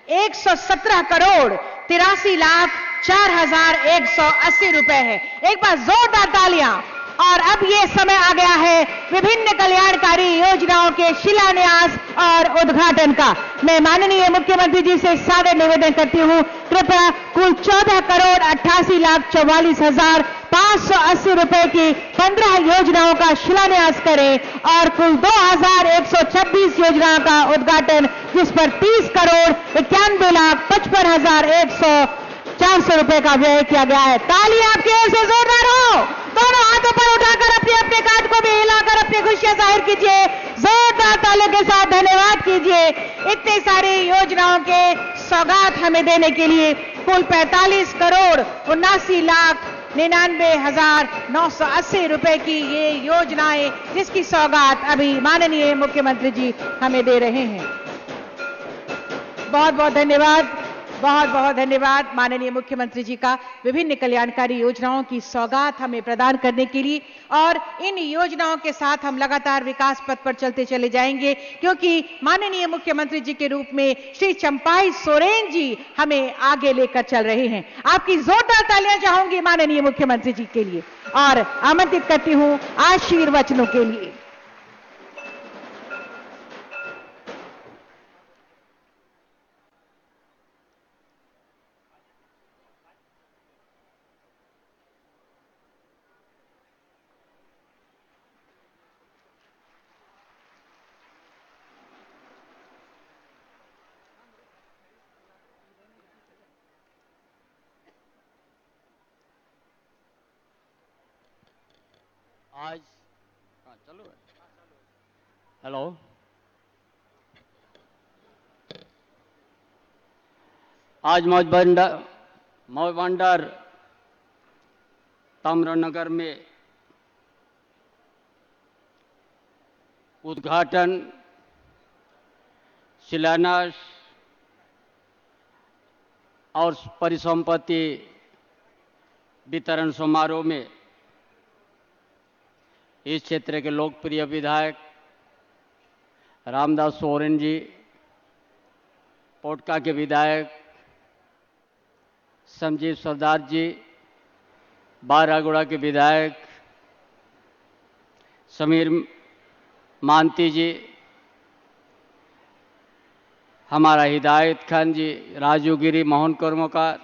117 करोड़ 83,04,180 रुपए है। एक बार जोरदार तालियां। और अब ये समय आ गया है विभिन्न कल्याणकारी योजनाओं के शिलान्यास और उद्घाटन का। मैं माननीय मुख्यमंत्री जी से सादर निवेदन करती हूं, कृपया कुल 14 करोड़ 88,44,580 रुपए की 15 योजनाओं का शिलान्यास करें और कुल 2,126 योजनाओं का उद्घाटन, जिस पर 30 करोड़ 91,55,400 रुपए का व्यय किया गया है। तालियां आपकी ओर से जोरदार हो। दोनों हाथों पर उठाकर अपने अपने कार्ड को भी हिलाकर अपनी खुशियां जाहिर कीजिए। जोरदार तालियों के साथ धन्यवाद कीजिए। इतनी सारी योजनाओं के सौगात हमें देने के लिए कुल 45 करोड़ 79,99,980 रुपए की ये योजनाएं, जिसकी सौगात अभी माननीय मुख्यमंत्री जी हमें दे रहे हैं। बहुत बहुत धन्यवाद, बहुत बहुत धन्यवाद माननीय मुख्यमंत्री जी का विभिन्न कल्याणकारी योजनाओं की सौगात हमें प्रदान करने के लिए। और इन योजनाओं के साथ हम लगातार विकास पथ पर चलते चले जाएंगे, क्योंकि माननीय मुख्यमंत्री जी के रूप में श्री चंपाई सोरेन जी हमें आगे लेकर चल रहे हैं। आपकी जोरदार तालियां चाहूंगी माननीय मुख्यमंत्री जी के लिए और आमंत्रित करती हूं आशीर्वचनों के लिए। आज चलो हेलो, आज मौजबंदर ताम्रनगर में उद्घाटन, शिलान्यास और परिसंपत्ति वितरण समारोह में इस क्षेत्र के लोकप्रिय विधायक रामदास सोरेन जी, पोटका के विधायक संजीव सरदार जी, बारागुड़ा के विधायक समीर मानती जी, हमारा हिदायत खान जी, राजू गिरी, मोहन कर्मकार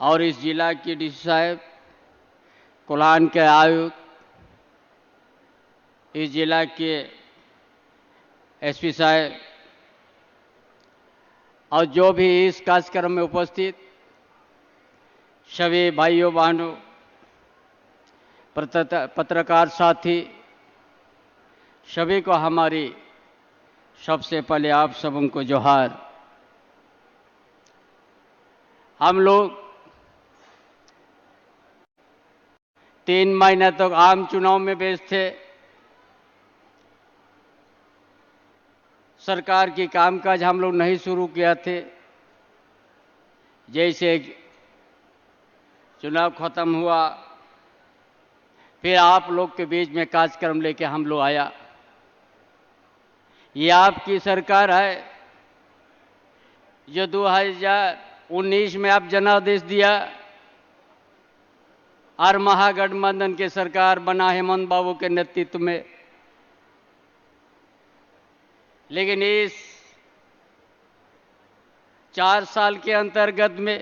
और इस जिला की डीसी साहब, कोल्हान के आयुक्त, इस जिला के एसपी साहब और जो भी इस कार्यक्रम में उपस्थित सभी भाइयों बहनों, पत्रकार साथी, सभी को हमारी सबसे पहले आप सबों को जोहार। हम लोग 3 महीने तक आम चुनाव में व्यस्त थे। सरकार की कामकाज हम लोग नहीं शुरू किया थे। जैसे चुनाव खत्म हुआ, फिर आप लोग के बीच में कार्यक्रम लेके हम लोग आया। ये आपकी सरकार है जो 2019 में आप जनादेश दिया और महागठबंधन की सरकार बना हेमंत बाबू के नेतृत्व में। लेकिन इस 4 साल के अंतर्गत में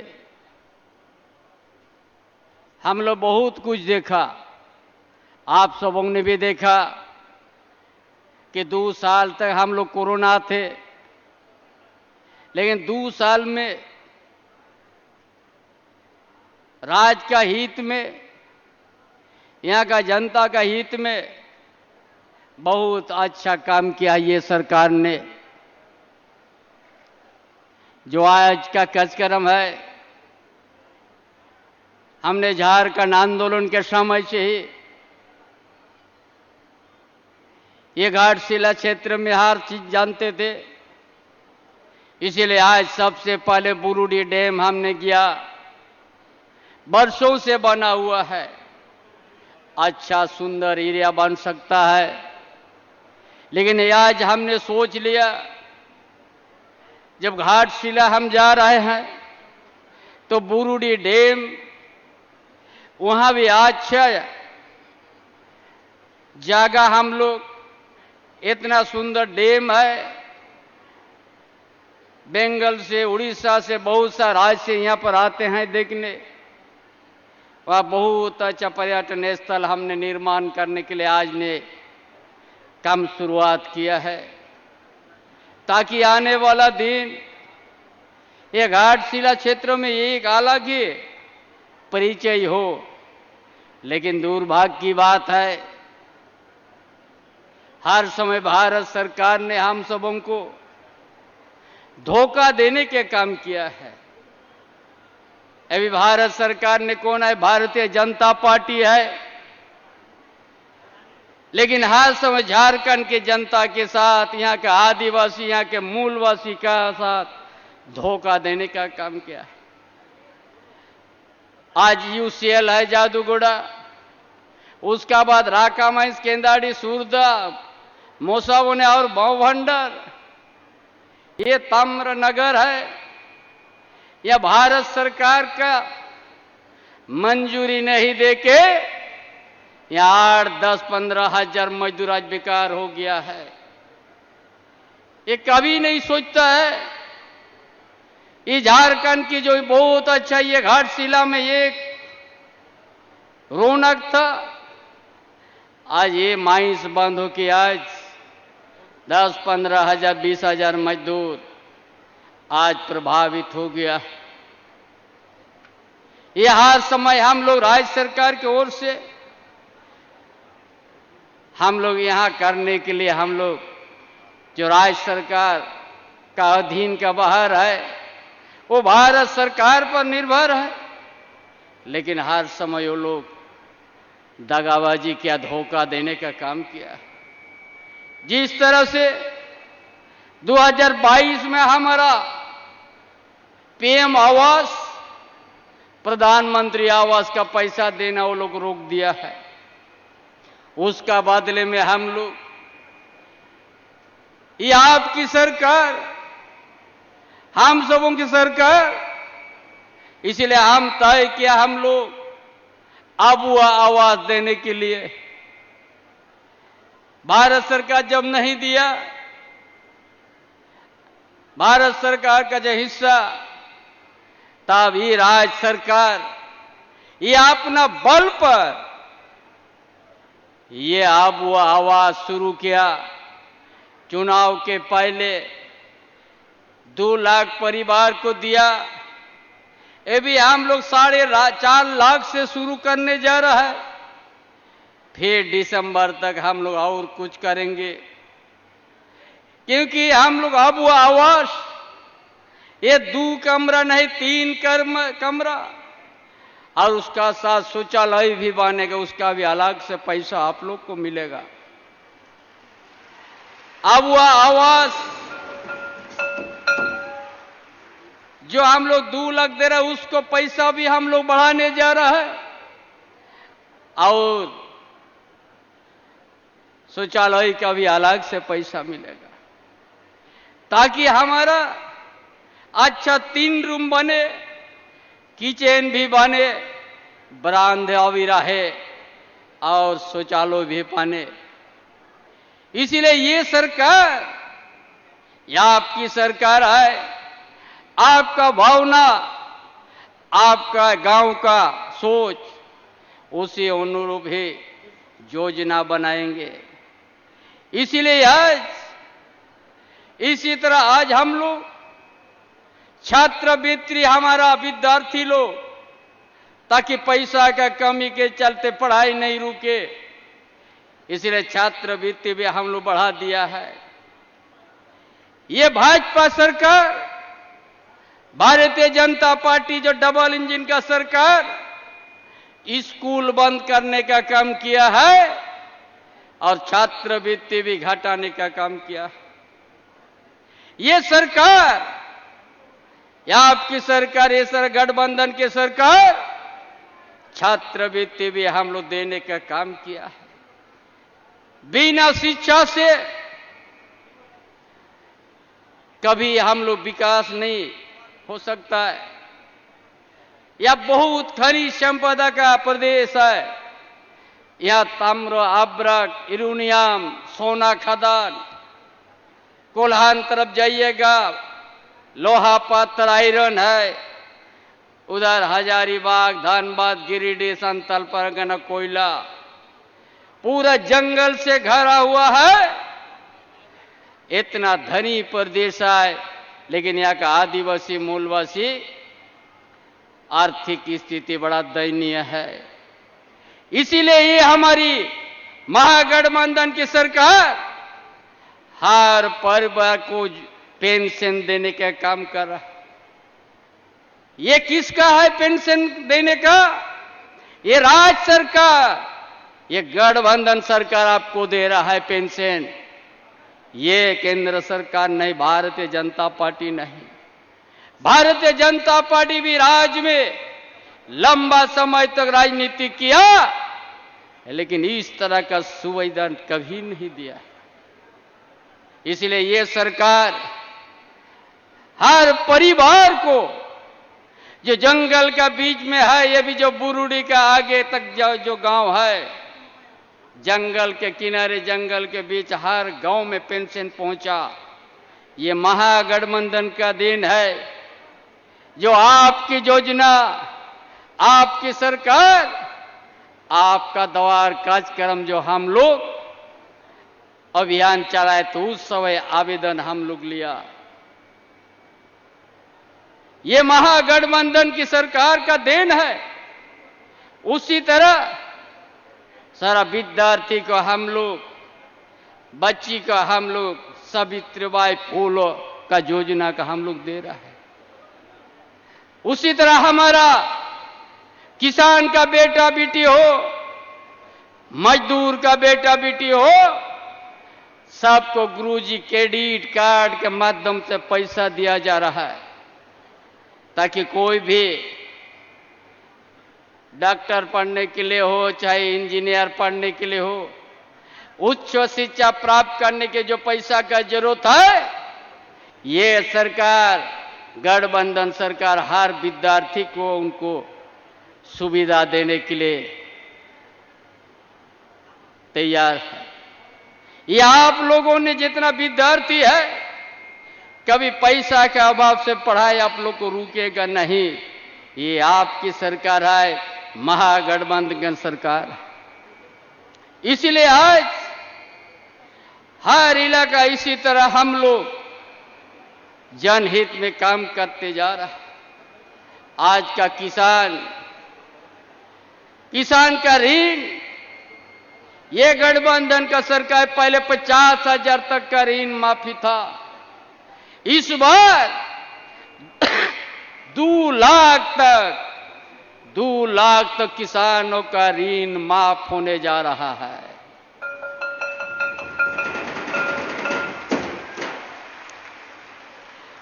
हम लोग बहुत कुछ देखा। आप सबों ने भी देखा कि 2 साल तक हम लोग कोरोना थे, लेकिन 2 साल में राज्य का हित में, यहाँ का जनता का हित में बहुत अच्छा काम किया ये सरकार ने। जो आज का कार्यक्रम है, हमने झारखंड आंदोलन के समय से ही ये घाटशिला क्षेत्र में हर चीज जानते थे, इसीलिए आज सबसे पहले बुरुडी डैम हमने किया। वर्षों से बना हुआ है, अच्छा सुंदर एरिया बन सकता है, लेकिन आज हमने सोच लिया जब घाटशिला हम जा रहे हैं तो बुरुडी डैम वहां भी अच्छा जगह, हम लोग इतना सुंदर डैम है, बंगाल से, उड़ीसा से, बहुत सा राज्य से यहाँ पर आते हैं देखने। वह बहुत अच्छा पर्यटन स्थल हमने निर्माण करने के लिए आज ने काम शुरुआत किया है, ताकि आने वाला दिन ये घाटशिला क्षेत्र में एक अलग ही परिचय हो। लेकिन दुर्भाग्य की बात है, हर समय भारत सरकार ने हम सबों को धोखा देने के काम किया है। अभी भारत सरकार ने कौन है? भारतीय जनता पार्टी है, लेकिन हर समय झारखंड के जनता के साथ, यहाँ के आदिवासी, यहाँ के मूलवासी का साथ धोखा देने का काम किया है। आज यूसीएल है जादूगोड़ा, उसका बाद राकामाइंस, केंदाड़ी, सूरदा, मोसावने और भावभंडर, ये ताम्रनगर है। यह भारत सरकार का मंजूरी नहीं देके यहाँ 8-10-15 हजार मजदूर आज बेकार हो गया है। ये कभी नहीं सोचता है ये झारखंड की जो बहुत अच्छा ये घाटशिला में एक रौनक था, आज ये माइंस बंद हो के आज 10-15 हजार 20 हजार मजदूर आज प्रभावित हो गया। ये हर समय हम लोग राज्य सरकार की ओर से हम लोग यहाँ करने के लिए, हम लोग जो राज्य सरकार का अधीन का बाहर है वो भारत सरकार पर निर्भर है, लेकिन हर समय वो लोग दगाबाजी किया, धोखा देने का काम किया। जिस तरह से 2022 में हमारा पीएम आवास, प्रधानमंत्री आवास का पैसा देना वो लोग रोक दिया है। उसका बदले में हम लोग, ये आपकी सरकार, हम सबों की सरकार, इसलिए हम तय किया हम लोग अब वह आवाज देने के लिए। भारत सरकार जब नहीं दिया, भारत सरकार का जो हिस्सा, तब ये राज्य सरकार ये अपना बल पर ये अब वो आवाज शुरू किया। चुनाव के पहले 2 लाख परिवार को दिया, ये भी हम लोग 4.5 लाख से शुरू करने जा रहा है। फिर दिसंबर तक हम लोग और कुछ करेंगे, क्योंकि हम लोग अब वो आवास ये 2 कमरा नहीं 3 कमरा और उसका साथ शौचालय भी बनेगा, उसका भी अलग से पैसा आप लोग को मिलेगा। अब वह आवास जो हम लोग 2 लाख दे रहे हैं, उसको पैसा भी हम लोग बढ़ाने जा रहा है और शौचालय का भी अलग से पैसा मिलेगा, ताकि हमारा अच्छा 3 रूम बने, किचन भी बने, बरामदा भी रहे और शौचालय भी बने। इसीलिए ये सरकार, यह आपकी सरकार है, आपका भावना, आपका गांव का सोच, उसी अनुरूप ही योजना बनाएंगे। इसीलिए आज इसी तरह आज हम लोग छात्रवृत्ति हमारा विद्यार्थी लोग, ताकि पैसा का कमी के चलते पढ़ाई नहीं रुके, इसलिए छात्रवृत्ति भी हम लोग बढ़ा दिया है। ये भाजपा सरकार, भारतीय जनता पार्टी जो डबल इंजन का सरकार, स्कूल बंद करने का काम किया है और छात्रवृत्ति भी घटाने का काम किया। ये सरकार, या आपकी सरकार, ये सर गठबंधन की सरकार, छात्रवृत्ति भी हम लोग देने का काम किया है। बिना शिक्षा से कभी हम लोग विकास नहीं हो सकता है। यह बहुत खनिज संपदा का प्रदेश है। यह ताम्र, अब्रक, यूरेनियम, सोना खदान, कोल्हान तरफ जाइएगा लोहा पत्थर आयरन है, उधर हजारीबाग, धनबाद, गिरिडीह, संथाल परगना कोयला, पूरा जंगल से घरा हुआ है। इतना धनी प्रदेश है, लेकिन यहाँ का आदिवासी मूलवासी आर्थिक स्थिति बड़ा दयनीय है। इसीलिए ये हमारी महागठबंधन की सरकार हर परिवार को पेंशन देने का काम कर रहा है। ये किसका है पेंशन देने का? ये राज्य सरकार, ये गठबंधन सरकार आपको दे रहा है पेंशन। ये केंद्र सरकार नहीं, भारतीय जनता पार्टी नहीं। भारतीय जनता पार्टी भी राज्य में लंबा समय तक राजनीति किया, लेकिन इस तरह का सुविधा कभी नहीं दिया। इसलिए ये सरकार हर परिवार को, जो जंगल का बीच में है, ये भी जो बुरुड़ी का आगे तक जो गांव है, जंगल के किनारे, जंगल के बीच, हर गांव में पेंशन पहुंचा। ये महागठबंधन का दिन है, जो आपकी योजना, आपकी सरकार, आपका द्वार कार्यक्रम जो हम लोग अभियान चलाए, तो उस समय आवेदन हम लोग लिया। ये महागठबंधन की सरकार का देन है। उसी तरह सारा विद्यार्थी को हम लोग, बच्ची का हम लोग सावित्रीबाई फूले का योजना का हम लोग दे रहा है। उसी तरह हमारा किसान का बेटा बेटी हो, मजदूर का बेटा बेटी हो, सबको गुरुजी क्रेडिट कार्ड के माध्यम से पैसा दिया जा रहा है, ताकि कोई भी डॉक्टर पढ़ने के लिए हो, चाहे इंजीनियर पढ़ने के लिए हो, उच्च शिक्षा प्राप्त करने के जो पैसा का जरूरत है, ये सरकार, गठबंधन सरकार हर विद्यार्थी को उनको सुविधा देने के लिए तैयार है। ये आप लोगों ने जितना विद्यार्थी है, कभी पैसा के अभाव से पढ़ाई आप लोग को रुकेगा नहीं। ये आपकी सरकार है, महागठबंधन सरकार। इसलिए आज हर इलाका इसी तरह हम लोग जनहित में काम करते जा रहा है। आज का किसान का ऋण, ये गठबंधन का सरकार पहले 50,000 तक का ऋण माफी था, इस बार 2 लाख तक किसानों का ऋण माफ होने जा रहा है।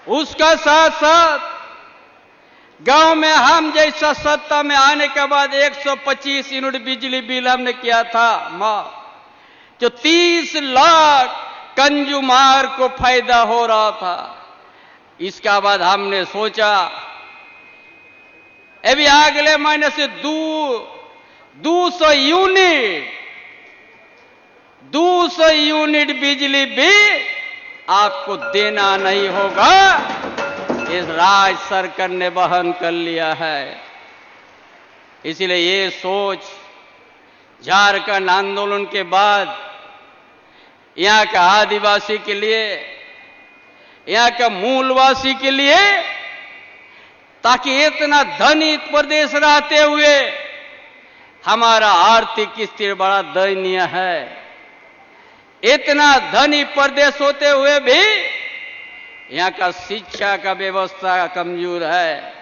उसका साथ साथ गांव में हम जैसा सत्ता में आने के बाद 125 यूनिट बिजली बिल हमने किया था माफ, जो 30 लाख कंज्यूमर को फायदा हो रहा था। इसका बाद हमने सोचा अभी अगले महीने से 200 यूनिट बिजली बिल आपको देना नहीं होगा। इस राज्य सरकार ने वहन कर लिया है। इसलिए ये सोच झारखंड आंदोलन के बाद यहाँ का आदिवासी के लिए, यहाँ का मूलवासी के लिए, ताकि इतना धनी प्रदेश रहते हुए हमारा आर्थिक स्थिति बड़ा दयनीय है, इतना धनी प्रदेश होते हुए भी यहाँ का शिक्षा का व्यवस्था कमजोर है।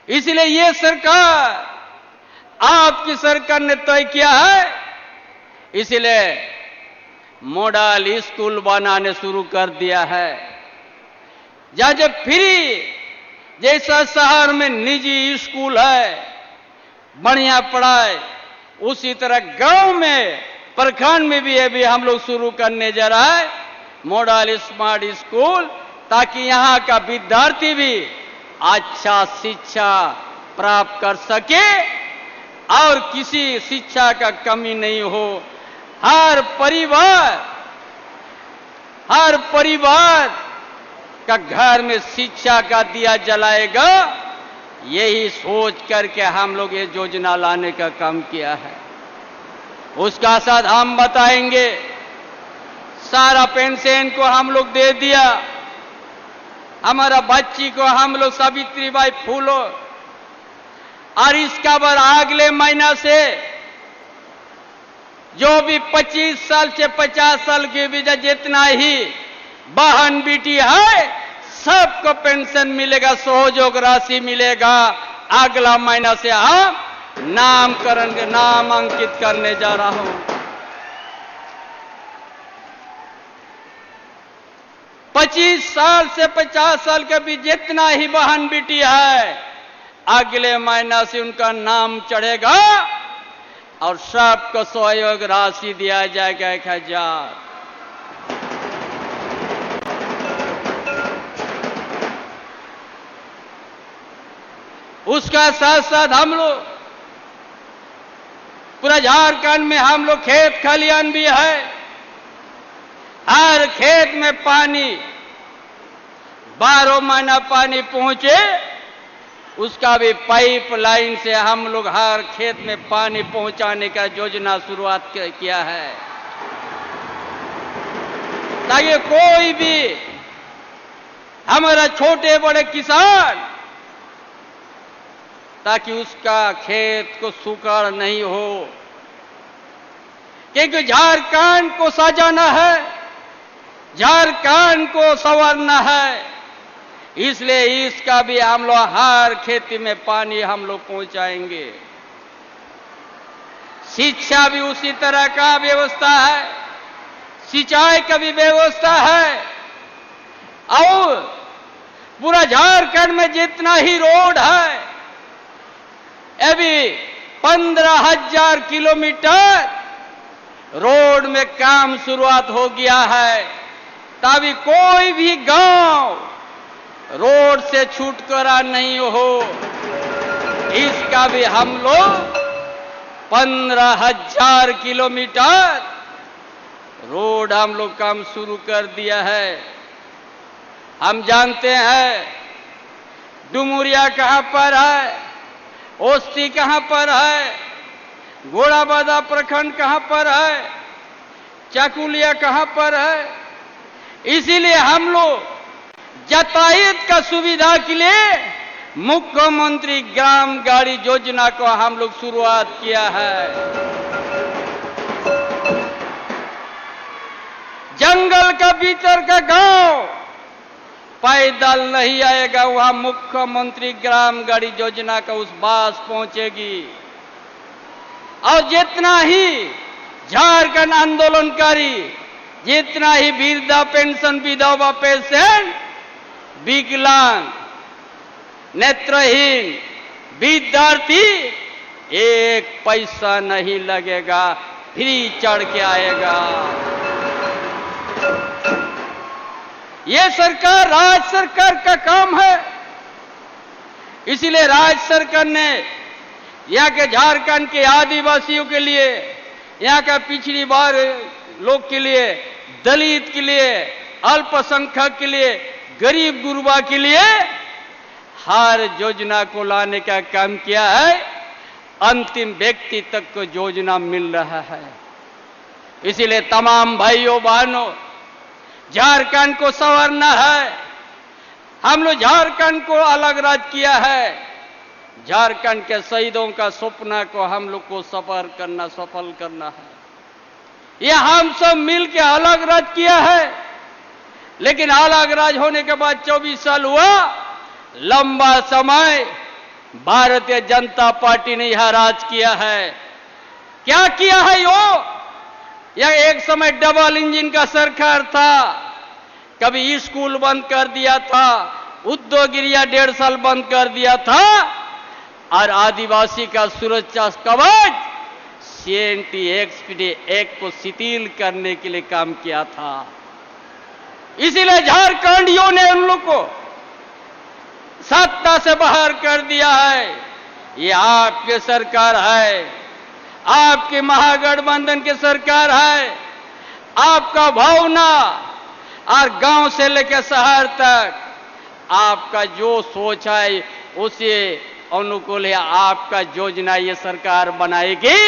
इसलिए ये सरकार, आपकी सरकार ने तय किया है, इसलिए मॉडल स्कूल बनाने शुरू कर दिया है। जहां जब फ्री जैसा शहर में निजी स्कूल है, बढ़िया पढ़ाई, उसी तरह गांव में, प्रखंड में भी अभी हम लोग शुरू करने जा रहा है मॉडल स्मार्ट स्कूल, ताकि यहाँ का विद्यार्थी भी अच्छा शिक्षा प्राप्त कर सके और किसी शिक्षा का कमी नहीं हो। हर परिवार का घर में शिक्षा का दिया जलाएगा, यही सोच करके हम लोग ये योजना लाने का काम किया है। उसका साथ हम बताएंगे, सारा पेंशन को हम लोग दे दिया, हमारा बच्ची को हम लोग सावित्रीबाई फूलो, और इसका बाद अगले महीना से जो भी 25 साल से 50 साल के बीच जितना ही बहन बेटी है, सबको पेंशन मिलेगा, सहयोग राशि मिलेगा। अगला महीना से हम नाम अंकित करने जा रहा हूं। 25 साल से 50 साल के बीच जितना ही बहन बेटी है, अगले महीना से उनका नाम चढ़ेगा और सबको सहयोग राशि दिया जाएगा 1000। उसका साथ साथ हम लोग पूरा झारखंड में हम लोग खेत खलियान भी है, हर खेत में पानी 12 महीना पानी पहुंचे, उसका भी पाइप लाइन से हम लोग हर खेत में पानी पहुंचाने का योजना शुरुआत किया है, ताकि कोई भी हमारा छोटे बड़े किसान, ताकि उसका खेत को सूखा नहीं हो, क्योंकि झारखंड को सजाना है, झारखंड को संवारना है। इसलिए इसका भी हम लोग हर खेती में पानी हम लोग पहुंचाएंगे। शिक्षा भी उसी तरह का व्यवस्था है, सिंचाई का भी व्यवस्था है और पूरा झारखंड में जितना ही रोड है अभी 15,000 किलोमीटर रोड में काम शुरुआत हो गया है। तभी कोई भी गांव रोड से छूटकरा नहीं हो, इसका भी हम लोग 15,000 किलोमीटर रोड हम लोग काम शुरू कर दिया है। हम जानते हैं डुमुरिया कहां पर है, ओस्ती कहां पर है, घोड़ाबादा प्रखंड कहां पर है, चाकुलिया कहां पर है। इसीलिए हम लोग यातायात का सुविधा के लिए मुख्यमंत्री ग्राम गाड़ी योजना को हम लोग शुरुआत किया है। जंगल का भीतर का गांव पैदल नहीं आएगा, वहां मुख्यमंत्री ग्राम गाड़ी योजना का उस बास पहुंचेगी। और जितना ही झारखंड आंदोलनकारी, जितना ही वृद्धा पेंशन, विधवा पेंशन, विकलांग, नेत्रहीन, विद्यार्थी, एक पैसा नहीं लगेगा, फ्री चढ़ के आएगा। ये सरकार राज्य सरकार का काम है। इसीलिए राज्य सरकार ने यहाँ के झारखंड के आदिवासियों के लिए, यहाँ का पिछड़ी वर्ग लोग के लिए, दलित के लिए, अल्पसंख्यक के लिए, गरीब गुरबा के लिए हर योजना को लाने का काम किया है। अंतिम व्यक्ति तक को योजना मिल रहा है। इसीलिए तमाम भाइयों बहनों, झारखंड को संवारना है। हम लोग झारखंड को अलग राज्य किया है। झारखंड के शहीदों का सपना को हम लोग को सफल करना है। यह हम सब मिल के अलग राज्य किया है। लेकिन अलग राज्य होने के बाद 24 साल हुआ, लंबा समय भारतीय जनता पार्टी ने यह राज किया है। क्या किया है यह एक समय डबल इंजन का सरकार था। कभी स्कूल बंद कर दिया था, उद्योग एरिया 1.5 साल बंद कर दिया था, और आदिवासी का सुरक्षा कवच CNT एक्ट को शिथिल करने के लिए काम किया था। इसीलिए झारखंडियों ने उन लोग को सत्ता से बाहर कर दिया है। ये आपकी सरकार है, आपके महागठबंधन की सरकार है। आपका भावना और गांव से लेकर शहर तक आपका जो सोच है उसे अनुकूल है आपका योजना ये सरकार बनाएगी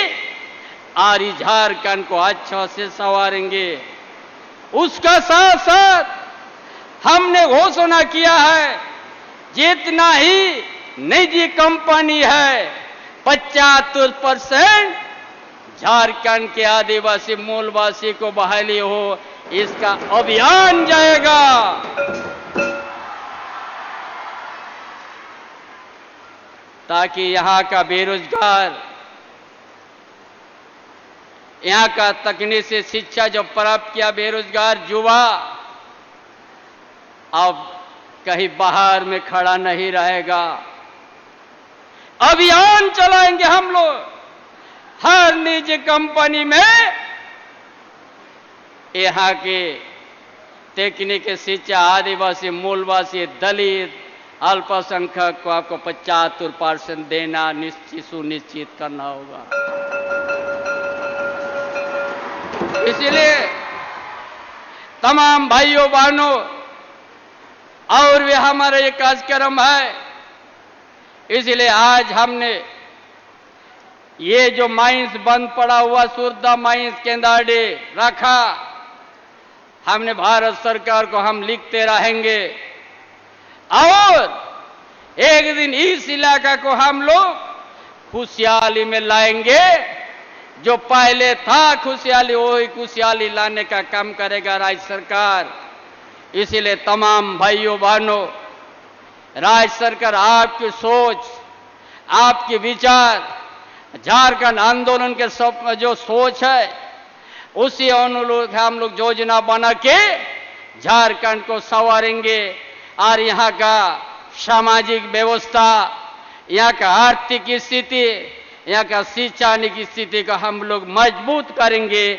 और इस झारखंड को अच्छा से संवारेंगे। उसका साथ साथ हमने घोषणा किया है, जितना ही निजी कंपनी है 75% झारखंड के आदिवासी मूलवासी को बहाली हो, इसका अभियान जाएगा। ताकि यहां का बेरोजगार, यहां का तकनीक से शिक्षा जो प्राप्त किया बेरोजगार युवा अब कहीं बाहर में खड़ा नहीं रहेगा। अभियान चलाएंगे हम लोग। हर निजी कंपनी में यहाँ के तकनीक शिक्षा आदिवासी मूलवासी दलित अल्पसंख्यक को आपको 75% देना सुनिश्चित करना होगा। इसलिए तमाम भाइयों बहनों और भी हमारा ये कार्यक्रम है। इसलिए आज हमने ये जो माइंस बंद पड़ा हुआ सुरदा माइंस केंदाडे रखा, हमने भारत सरकार को हम लिखते रहेंगे और एक दिन इस इलाका को हम लोग खुशहाली में लाएंगे। जो पहले था खुशहाली, वही खुशहाली लाने का काम करेगा राज्य सरकार। इसीलिए तमाम भाइयों बहनों, राज्य सरकार आपकी सोच, आपके विचार, झारखंड आंदोलन के जो सोच है, उसी अनुरूप हम लोग योजना बना के झारखंड को संवारेंगे और यहाँ का सामाजिक व्यवस्था, यहाँ का आर्थिक स्थिति, यहाँ का शैक्षणिक स्थिति को हम लोग मजबूत करेंगे।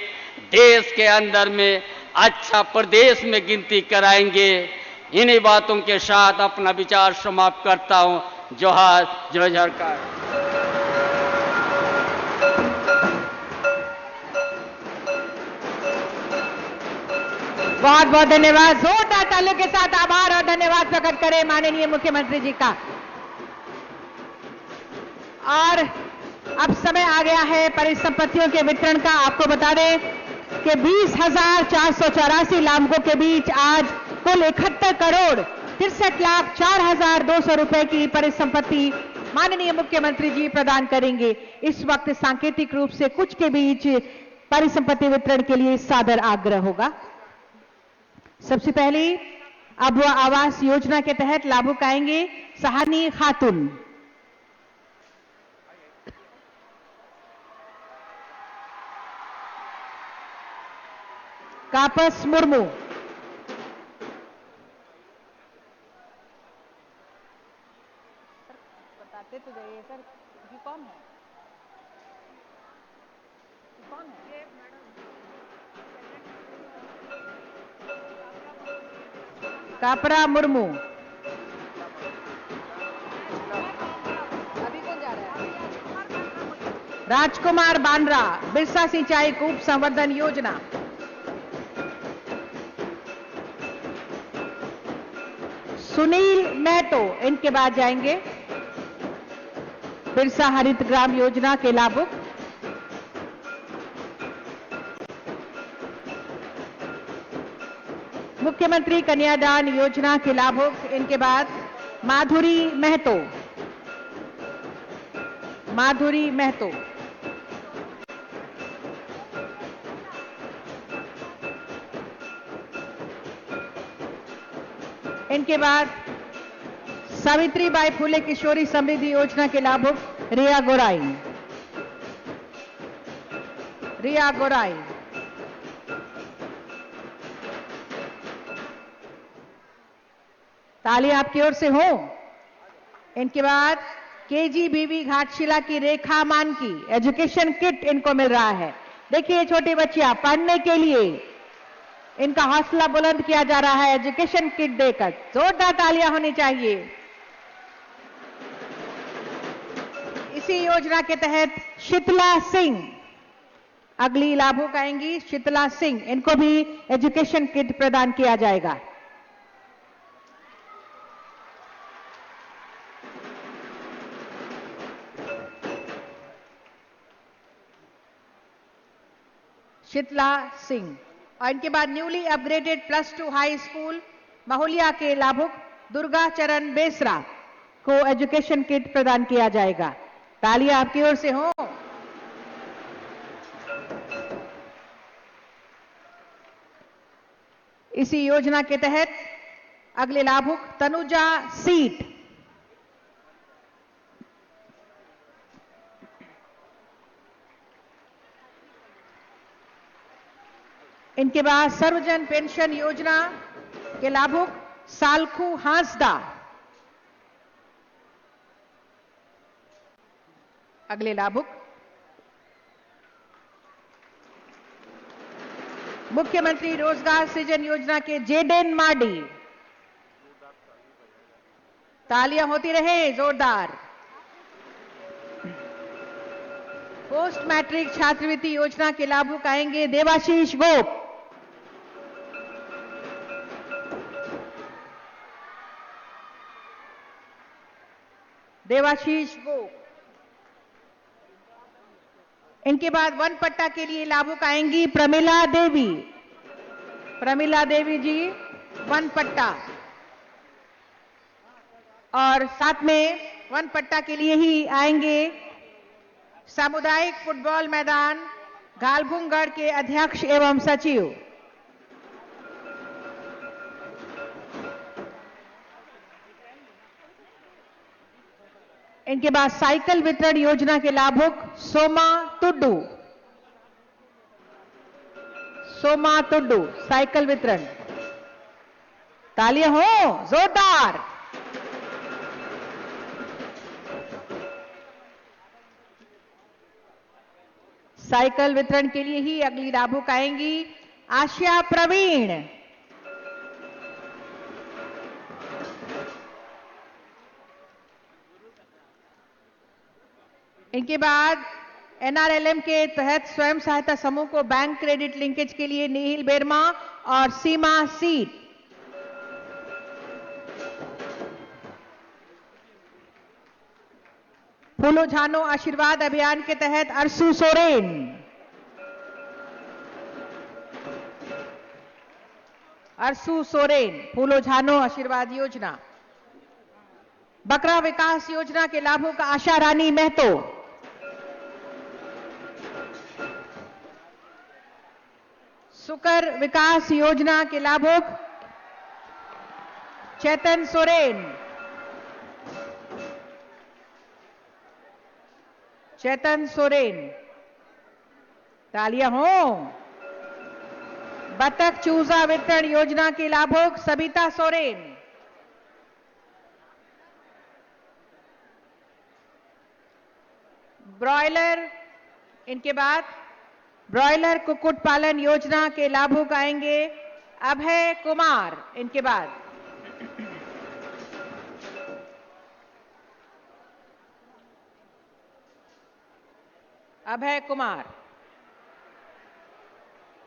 देश के अंदर में अच्छा प्रदेश में गिनती कराएंगे। इन्हीं बातों के साथ अपना विचार समाप्त करता हूं। जोहार, जय झारखंड। बहुत बहुत धन्यवाद। जोरदार तालियों के साथ आभार और धन्यवाद प्रकट करें माननीय मुख्यमंत्री जी का। और अब समय आ गया है परिसंपत्तियों के वितरण का। आपको बता दें कि 20,484 लाभुकों के बीच आज कुल 71 करोड़ 63,04,200 रुपए की परिसंपत्ति माननीय मुख्यमंत्री जी प्रदान करेंगे। इस वक्त सांकेतिक रूप से कुछ के बीच परिसंपत्ति वितरण के लिए सादर आग्रह होगा। सबसे पहले अब आवास योजना के तहत लाभुक आएंगे सहानी खातून। कापस मुर्मू, बताते तो जाइए सर, ये कौन है? ये कौन है? ये कापरा मुर्मू। अभी कौन जा रहा है? राजकुमार बांद्रा, बिरसा सिंचाई कूप संवर्धन योजना। सुनील महतो इनके बाद जाएंगे बिरसा हरित ग्राम योजना के लाभुक। मुख्यमंत्री कन्यादान योजना के लाभुक। इनके बाद माधुरी महतो, माधुरी महतो। इनके बाद सावित्रीबाई फुले किशोरी समृद्धि योजना के लाभुक रिया गोराई, रिया गोराई। तालियां आपकी ओर से हो। इनके बाद केजीबीवी घाटशिला की रेखा मान की एजुकेशन किट इनको मिल रहा है। देखिए छोटी बच्चियां पढ़ने के लिए इनका हौसला बुलंद किया जा रहा है एजुकेशन किट देकर। जोरदार तालियां होनी चाहिए। इसी योजना के तहत शीतला सिंह अगली लाभुक आएंगी। शीतला सिंह, इनको भी एजुकेशन किट प्रदान किया जाएगा। शीतला सिंह। और इनके बाद newly upgraded +2 high school Mahuliya के लाभुक दुर्गा चरण बेसरा को एजुकेशन किट प्रदान किया जाएगा। तालियां आपकी ओर से हो। इसी योजना के तहत अगले लाभुक तनुजा सीट, इनके बाद सर्वजन पेंशन योजना के लाभुक सालखू हांसदा। अगले लाभुक मुख्यमंत्री रोजगार सृजन योजना के जेडेन माडी। तालियां होती रहे जोरदार। पोस्ट मैट्रिक छात्रवृत्ति योजना के लाभुक आएंगे देवाशीष गोप। देवाशीष गोप। इनके बाद वन पट्टा के लिए लाभुक आएंगी प्रमिला देवी। प्रमिला देवी जी वन पट्टा। और साथ में वन पट्टा के लिए ही आएंगे सामुदायिक फुटबॉल मैदान गालभुंगगढ़ के अध्यक्ष एवं सचिव। इनके बाद साइकिल वितरण योजना के लाभुक सोमा टुड्डू। सोमा टुड्डू साइकिल वितरण। तालियां हो जोरदार। साइकिल वितरण के लिए ही अगली लाभुक आएंगी आशिया प्रवीण। इनके बाद एनआरएलएम के तहत स्वयं सहायता समूह को बैंक क्रेडिट लिंकेज के लिए नीहिल बेरमा और सीमा सीट। फूलो झानो आशीर्वाद अभियान के तहत अरसू सोरेन। अरसू सोरेन फूलो झानो आशीर्वाद योजना। बकरा विकास योजना के लाभुक आशा रानी महतो। सुकर विकास योजना के लाभुक चेतन सोरेन। चेतन सोरेन तालियां हो। बतख चूजा वितरण योजना के लाभुक सबिता सोरेन। ब्रॉयलर इनके बाद ब्रॉयलर कुक्कुट पालन योजना के लाभुक आएंगे अभय कुमार। इनके बाद अभय कुमार।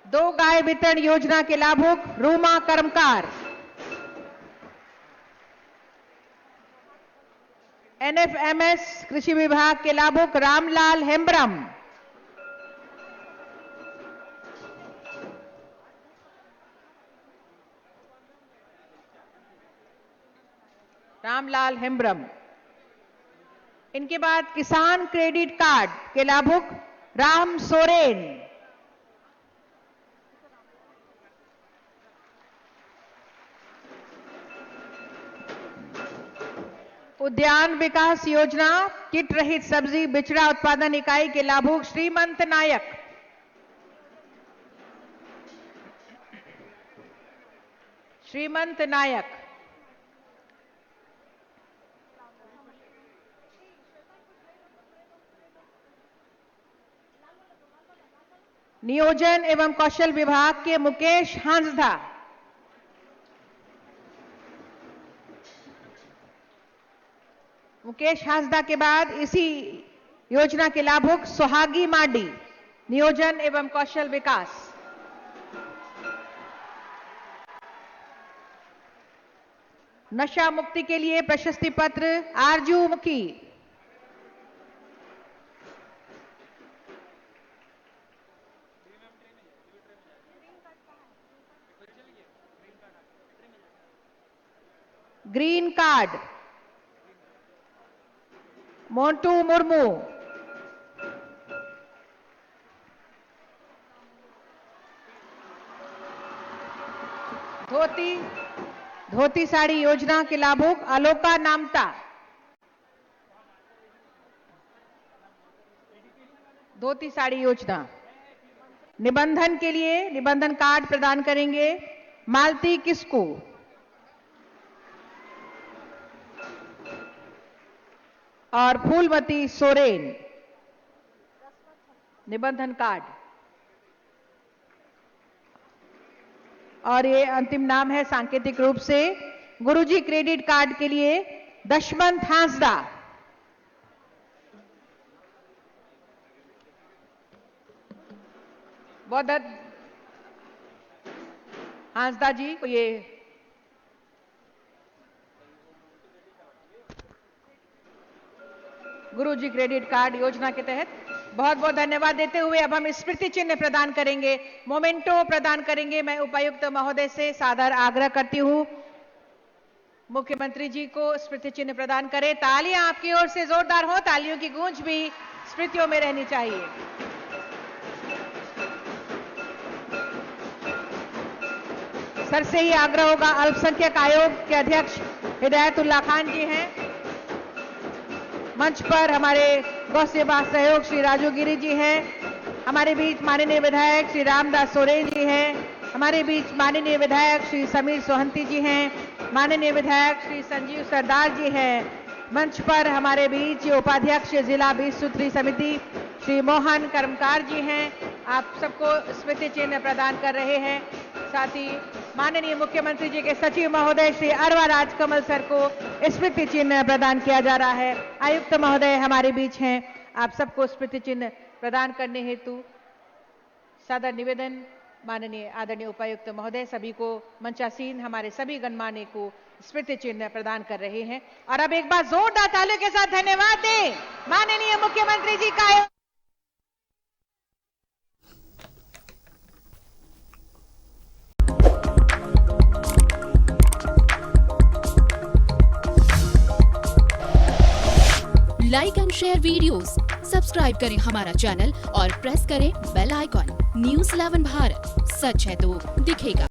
दो गाय वितरण योजना के लाभुक रूमा कर्मकार। एनएफएमएस कृषि विभाग के लाभुक रामलाल हेम्ब्रम। रामलाल हेम्ब्रम। इनके बाद किसान क्रेडिट कार्ड के लाभुक राम सोरेन। उद्यान विकास योजना किट रहित सब्जी बिचड़ा उत्पादन इकाई के लाभुक श्रीमंत नायक। श्रीमंत नायक। नियोजन एवं कौशल विभाग के मुकेश हांसदा। मुकेश हांसदा के बाद इसी योजना के लाभुक सुहागी माडी। नियोजन एवं कौशल विकास। नशा मुक्ति के लिए प्रशस्ति पत्र आरजू मुखी। Green card Montu Murmu. धोती साड़ी योजना के लाभुक अलोका नामता। धोती साड़ी योजना। निबंधन के लिए निबंधन कार्ड प्रदान करेंगे मालती किस्कू। और फूलमती सोरेन। निबंधन कार्ड। और ये अंतिम नाम है सांकेतिक रूप से गुरुजी क्रेडिट कार्ड के लिए दशमंत हांसदा। बहुत हांसदा जी को ये गुरुजी क्रेडिट कार्ड योजना के तहत बहुत बहुत धन्यवाद देते हुए अब हम स्मृति चिन्ह प्रदान करेंगे, मोमेंटो प्रदान करेंगे। मैं उपायुक्त महोदय से सादर आग्रह करती हूं मुख्यमंत्री जी को स्मृति चिन्ह प्रदान करें। तालियां आपकी ओर से जोरदार हो। तालियों की गूंज भी स्मृतियों में रहनी चाहिए। सर से ही आग्रह होगा। अल्पसंख्यक आयोग के अध्यक्ष हिदायतुल्लाह खान जी हैं। मंच पर हमारे गौ सेवा सहयोग श्री राजू गिरी जी हैं। हमारे बीच माननीय विधायक श्री रामदास सोरेन जी हैं, हमारे बीच माननीय विधायक श्री समीर सोहंती जी हैं, माननीय विधायक श्री संजीव सरदार जी हैं। मंच पर हमारे बीच उपाध्यक्ष जिला 20 सूत्री समिति श्री मोहन कर्मकार जी हैं, आप सबको स्मृति चिन्ह प्रदान कर रहे हैं। साथ ही माननीय मुख्यमंत्री जी के सचिव महोदय श्री अरवा राजकमल सर को स्मृति चिन्ह प्रदान किया जा रहा है। आयुक्त महोदय हमारे बीच हैं, आप सबको स्मृति चिन्ह प्रदान करने हेतु सादर निवेदन। माननीय आदरणीय उपायुक्त महोदय सभी को मंचासीन हमारे सभी गणमान्य को स्मृति चिन्ह प्रदान कर रहे हैं। और अब एक बार जोरदार तालियों के साथ धन्यवाद दें माननीय मुख्यमंत्री जी का। Like and share videos, subscribe करें हमारा चैनल और प्रेस करें बेल आइकॉन। न्यूज़ 11 भारत, सच है तो दिखेगा।